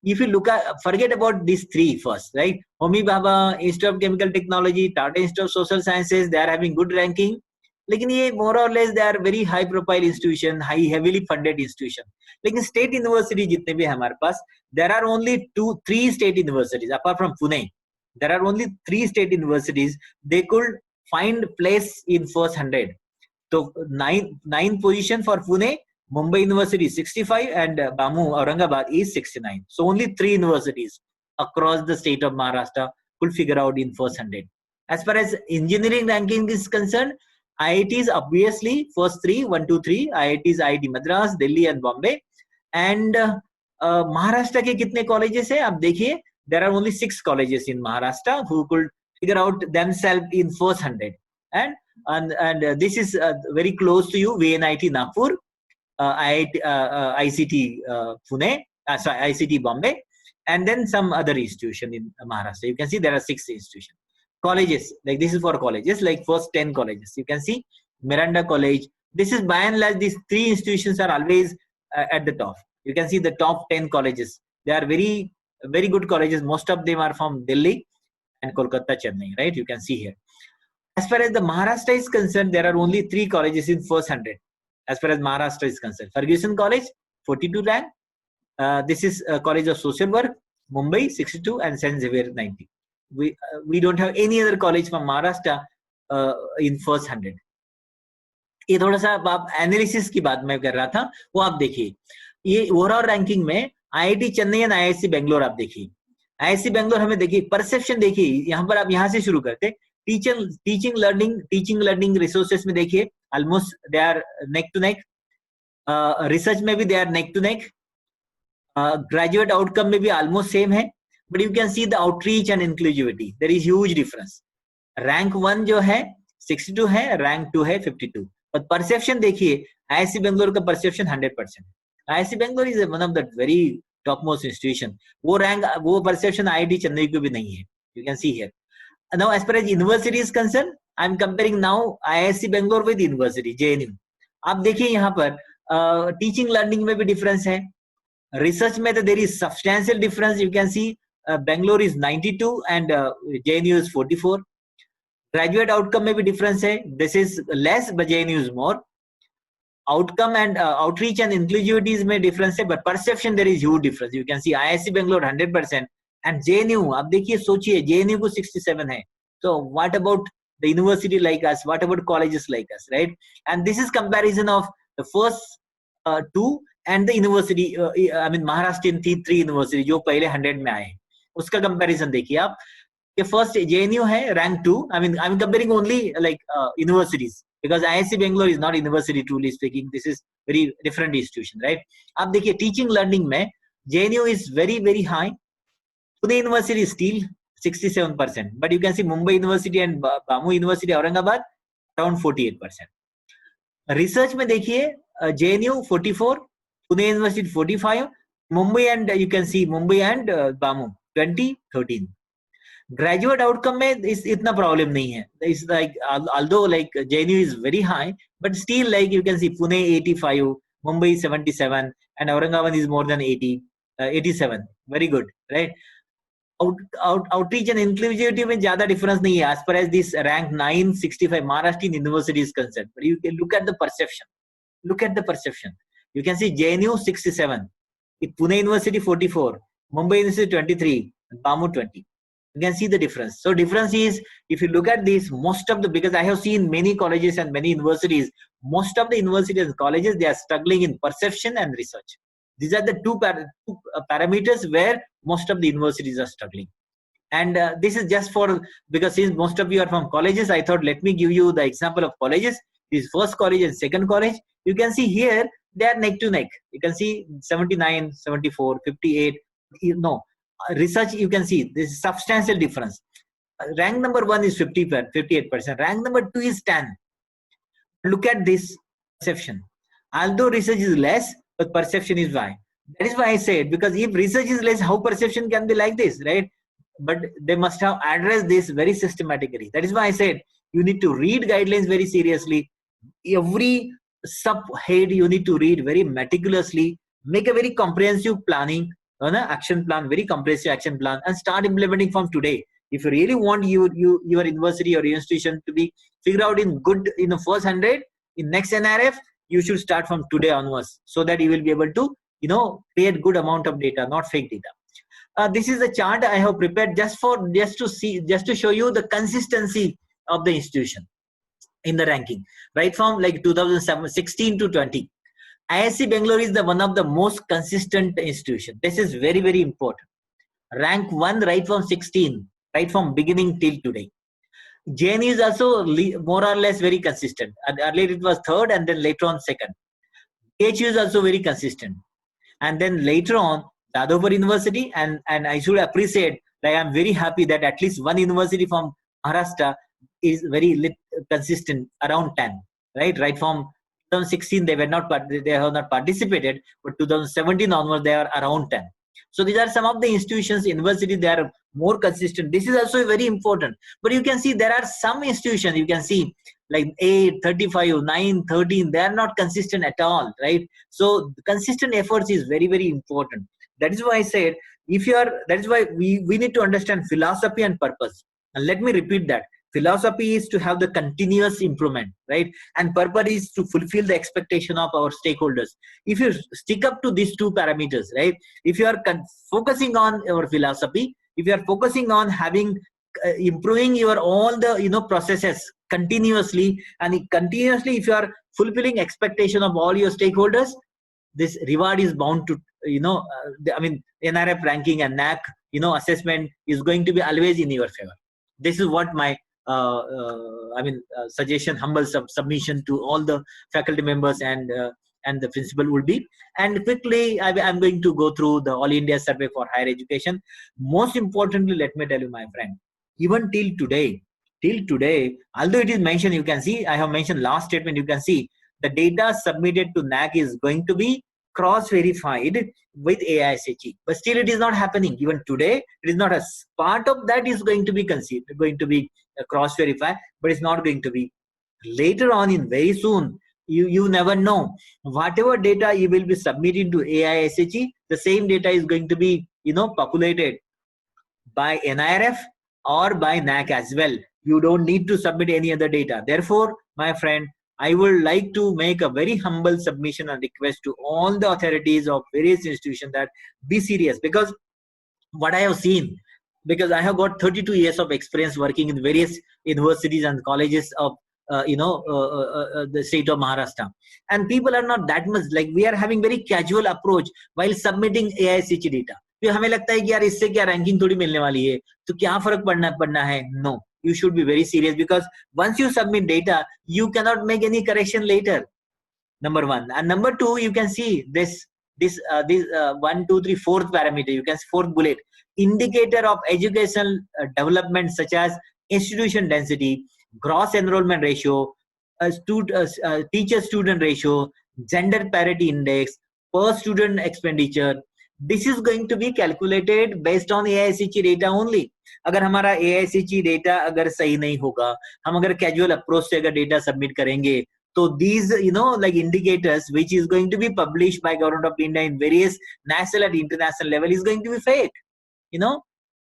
If you look at, forget about these 3 first, right? Homi Bhabha, Institute of Chemical Technology, Tata Institute of Social Sciences, they are having good ranking. लेकिन ये more or less they are very high profile institution, high heavily funded institution. लेकिन state university जितने भी हमारे पास, there are only 3 state universities apart from Pune. There are only 3 state universities. They could find place in first 100. So 9th position for Pune, Mumbai University 65 and BAMU Aurangabad is 69. So only 3 universities across the state of Maharashtra could figure out in first 100. As far as engineering ranking is concerned, IITs obviously first 3, 1, 2, 3. IITs, IIT Madras, Delhi and Bombay. And Maharashtra के कितने colleges है आप देखिए, there are only 6 colleges in Maharashtra who could figure out themselves in first 100. And this is very close to you, VNIT Nagpur, ICT Pune, ICT Bombay, and then some other institution in Maharashtra. You can see there are 6 institutions. Colleges, like this is for colleges, like first 10 colleges. You can see Miranda College. This is by and large, these 3 institutions are always at the top. You can see the top 10 colleges. They are very, very good colleges. Most of them are from Delhi and Kolkata, Chennai, right? You can see here. As far as the Maharashtra is concerned, there are only 3 colleges in first 100. As far as Maharashtra is concerned, Ferguson College, 42 rank. This is College of Social Work, Mumbai, 62, and St. Xavier, 90. We don't have any other college from Maharashtra in first 100. ये थोड़ा सा आप analysis की बात मैं कर रहा था, वो आप देखिए। ये ओवरऑल रैंकिंग में IIT Chennai and IIC Bangalore आप देखिए। आईआईसी बेंगलोर हमें देखिए, परसेप्शन देखिए, यहाँ पर आप यहाँ से शुरू करते। टीचिंग लर्निंग रिसोर्सेस में देखिए, almost they are neck to neck. Research में भी they are neck to neck. Graduate outcome में भी ऑलमोस्ट सेम है, but you can see the outreach and inclusivity, there is huge difference. Rank 1 जो है 62 है, रैंक 2 है 52। और परसेप्शन देखिए, आईआईसी बेंगलोर का perception 100%। IISc Bangalore is one of the very top most institution. वो रैंक, वो परसेप्शन आईआईटी चेन्नई को भी नहीं है, you can see here. Now as per as university is concern, I am comparing now IISc Bangalore with university JNU. आप देखिए यहाँ पर टीचिंग लर्निंग में भी डिफरेंस है, रिसर्च में तो there is substantial difference. You can see Bangalore is 92 and JNU is 44। Graduate outcome में भी डिफरेंस है, this is less but JNU is more. Outcome and outreach and inclusivities में डिफरेंस है, but perception there is huge difference. You can see IISc Bangalore 100% and JNU, आप देखिए, सोचिए JNU को 67 है, so what about the university like us, what about colleges like us, right? And this is comparison of the first two and the university, I mean Maharashtrian three university जो पहले 100 में आए, उसका कंपैरिजन देखिए आप। कि फर्स्ट जेएनयू है rank 2, I am comparing only like universities, because IISc Bangalore is not university truly speaking, this is very different institution, right? आप देखिए टीचिंग लर्निंग में JNU is very very high, Pune University is still 67%, but you can see Mumbai University and BAMU University Aurangabad around 48%. Research में देखिए JNU 44, Pune University 45, Mumbai and you can see Mumbai and BAMU 20, 13. Graduate outcome में इतना problem नहीं है, it's like although like JNU is very high, but still like you can see Pune 85, Mumbai 77 and Aurangabad is more than 80, 87, very good, right? Outreach and inclusivity में ज्यादा difference नहीं है as far as this rank 965 Maharashtrian University is concerned, but you can look at the perception. You can see JNU 67, Pune University 44, Mumbai University 23, BAMU 20. You can see the difference. So difference is, if you look at this, most of the, because I have seen many colleges and many universities, most of the universities and colleges, they are struggling in perception and research. These are the two parameters where most of the universities are struggling. And this is just for, because since most of you are from colleges, I thought let me give you the example of colleges. This first college and second college, you can see here, they are neck to neck. You can see 79, 74, 58, no. Research, you can see this is substantial difference. Rank number 1 is 58%, rank number 2 is 10. Look at this perception. Although research is less, but perception is high. That is why I said, because if research is less, how perception can be like this, right? But they must have addressed this very systematically. That is why I said you need to read guidelines very seriously. Every subhead you need to read very meticulously, make a very comprehensive planning, action plan, very comprehensive action plan, and start implementing from today. If you really want your university or your institution to be figured out in good in the first 100 in next NRF, you should start from today onwards, so that you will be able to create good amount of data, not fake data. This is a chart I have prepared just to show you the consistency of the institution in the ranking, right from like 2016 to 20. IISc Bangalore is one of the most consistent institution. This is very, very important. Rank 1 right from 16, right from beginning till today. JNU is also more or less very consistent. Earlier it was third and then later on second. HU is also very consistent. And then later on, Dadopur University, and I should appreciate, like I'm very happy that at least one university from Maharashtra is very consistent, around 10, right from 2016 they have not participated, but 2017 onwards they are around 10. So these are some of the institutions, universities, they are more consistent. This is also very important. But you can see there are some institutions, you can see like 8, 35, 9, 13, they are not consistent at all, right? So consistent efforts is very, very important. That is why I said, that is why we need to understand philosophy and purpose. And let me repeat that. Philosophy is to have the continuous improvement, right? And purpose is to fulfill the expectation of our stakeholders. If you stick up to these two parameters, right? If you are focusing on your philosophy, if you are focusing on having improving your all the processes continuously, and continuously if you are fulfilling expectation of all your stakeholders, this reward is bound to, I mean, NRF ranking and NAC, assessment is going to be always in your favor. This is what my suggestion, humble submission to all the faculty members and the principal would be. And quickly, I'm going to go through the All India Survey for Higher Education. Most importantly, let me tell you, my friend, even till today, although it is mentioned, you can see, I have mentioned last statement, you can see the data submitted to NAC is going to be cross-verified with AISHE, but still it is not happening. Even today, it is not a part of that is going to be considered, going to be cross-verified, but it's not going to be. Later on, in very soon, you never know. Whatever data you will be submitting to AISHE, the same data is going to be, populated by NIRF or by NAC as well. You don't need to submit any other data. Therefore, my friend, I would like to make a very humble submission and request to all the authorities of various institutions that be serious, because what I have seen, because I have got 32 years of experience working in various universities and colleges of the state of Maharashtra, and people are not that much, like, we are having very casual approach while submitting AISHE data. फिर हमें लगता है कि यार इससे क्या ranking थोड़ी मिलने वाली है, तो क्या फर्क पड़ना है. No, you should be very serious, because once you submit data, you cannot make any correction later. Number one. And number two, you can see this 1, 2, 3, fourth parameter. You can see fourth bullet, indicator of educational development such as institution density, gross enrollment ratio, teacher student ratio, gender parity index, per student expenditure. This is going to be calculated based on AISHE data only. अगर हमारा AISHE data अगर सही नहीं होगा, हम अगर casual approach से अगर data submit करेंगे, so these, like indicators which is going to be published by Government of India in various national and international level is going to be fake,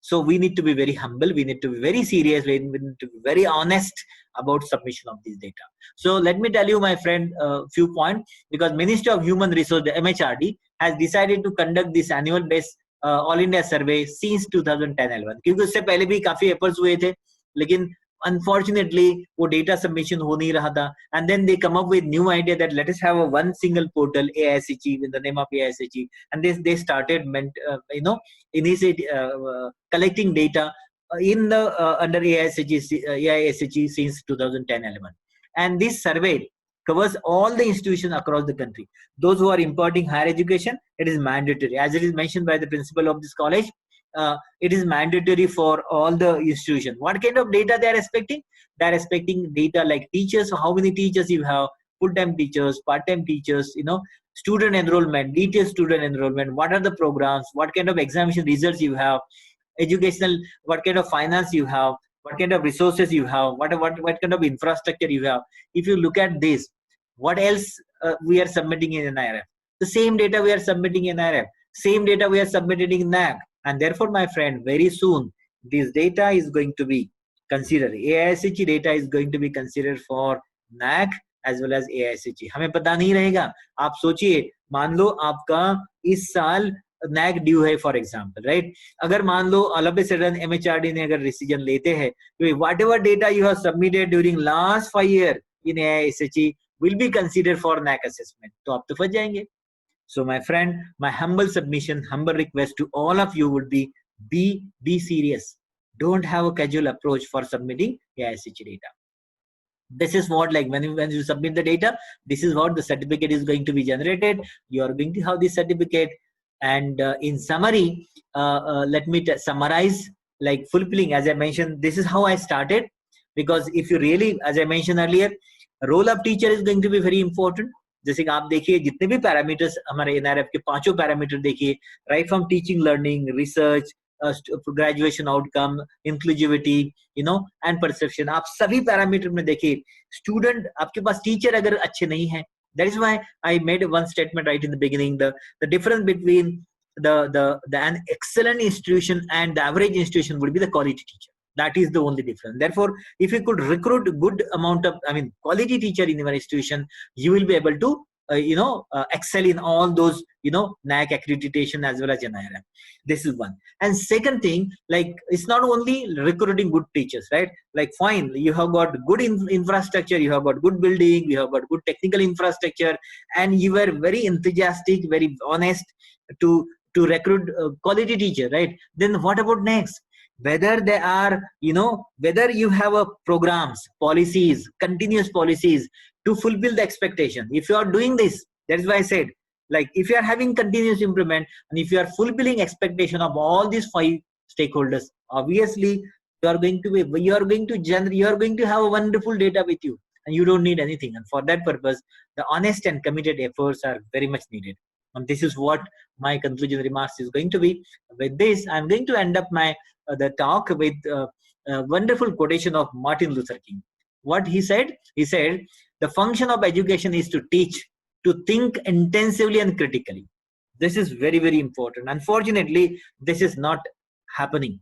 So we need to be very humble. We need to be very serious. We need to be very honest about submission of this data. So let me tell you, my friend, a few points, because Ministry of Human Resource, the MHRD, has decided to conduct this annual based All India survey since 2010-11. क्योंकि उससे पहले भी काफी efforts हुए थे, लेकिन unfortunately वो data submission हो नहीं रहा था, and then they come up with new idea that let us have a one single portal, AISHE, with the name of AISHE, and they started collecting data in the under AISHE since 2010-11. And this survey covers all the institutions across the country. Those who are imparting higher education, it is mandatory, as it is mentioned by the principal of this college. It is mandatory for all the institutions. What kind of data they are expecting? They are expecting data like teachers, how many teachers you have, full-time teachers, part-time teachers, student enrollment, detailed student enrollment, what are the programs, what kind of examination results you have, educational, what kind of finance you have, what kind of resources you have, what kind of infrastructure you have. If you look at this, what else we are submitting in NIRF? The same data we are submitting in NIRF, same data we are submitting in NAC. And therefore, my friend, very soon, this data is going to be considered. AISHE data is going to be considered for NAC as well as AISHE. हमें पता नहीं रहेगा. आप सोचिए, मान लो आपका इस साल NAC ड्यू है, फॉर एग्जाम्पल, राइट? अगर मान लो all of a sudden MHRD ने अगर डिसीजन लेते हैं, तो whatever data you have submitted during last 5 years in AISHE will be considered for NAC assessment. तो आप तो फंस जाएंगे. So my friend, my humble submission, humble request to all of you would be serious. Don't have a casual approach for submitting AISHE data. This is what, like, when you submit the data, this is what the certificate is going to be generated. You are going to have this certificate. And in summary, let me summarize, like, fulfilling, as I mentioned, this is how I started. Because if you really, as I mentioned earlier, role of teacher is going to be very important. जैसे कि आप देखिए जितने भी parameters हमारे NRF के पांचों parameter देखिए, right from teaching, learning, research, graduation outcome, inclusivity, and perception, आप सभी पैरामीटर में देखिए, स्टूडेंट, आपके पास टीचर अगर अच्छे नहीं है, that is why I made one statement right in the beginning, the difference between an excellent institution and the average institution would be the quality teacher. That is the only difference. Therefore, if you could recruit a good amount of, quality teacher in your institution, you will be able to, excel in all those NAC accreditation as well as NIRF. This is one. And second thing, like, it's not only recruiting good teachers, right? Like, fine, you have got good infrastructure, you have got good building, you have got good technical infrastructure, and you were very enthusiastic, very honest to recruit quality teacher, right? Then what about next? Whether they are, whether you have a programs, policies, continuous policies to fulfill the expectation. If you are doing this, that's why I said, like, if you are having continuous improvement and if you are fulfilling expectation of all these five stakeholders, obviously you are going to have a wonderful data with you, and you don't need anything. And for that purpose, the honest and committed efforts are very much needed. And this is what my conclusion remarks is going to be. With this, I'm going to end up my the talk with a wonderful quotation of Martin Luther King. What he said? He said, "The function of education is to teach, to think intensively and critically." This is very, very important. Unfortunately, this is not happening.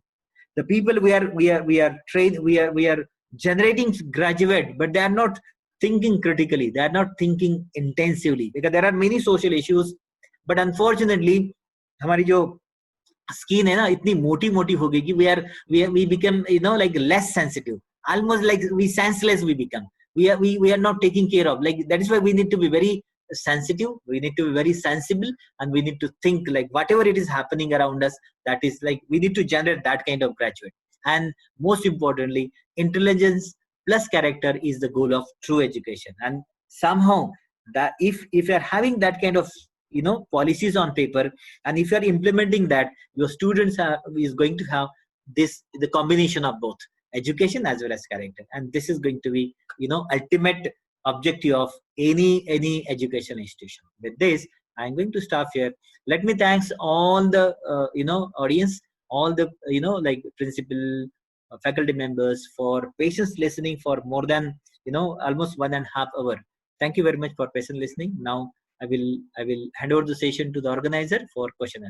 The people we are trained, we are generating graduate, but they are not thinking critically. They are not thinking intensively, because there are many social issues. But unfortunately, हमारी जो skin है ना इतनी मोटी मोटी हो गई कि we become like less sensitive, almost like we senseless we become. We are not taking care of, like, that is why we need to be very sensitive, we need to be very sensible, and we need to think like whatever it is happening around us, that is like we need to generate that kind of graduate. And most importantly, intelligence plus character is the goal of true education. And somehow, that if you are having that kind of policies on paper, and if you are implementing that, your students is going to have the combination of both education as well as character. And this is going to be ultimate objective of any education institution. With this, I'm going to stop here. Let me thanks all the audience, all the like principal, faculty members, for patience listening for more than almost 1.5 hours. Thank you very much for patient listening. Now I will hand over the session to the organizer for question answer.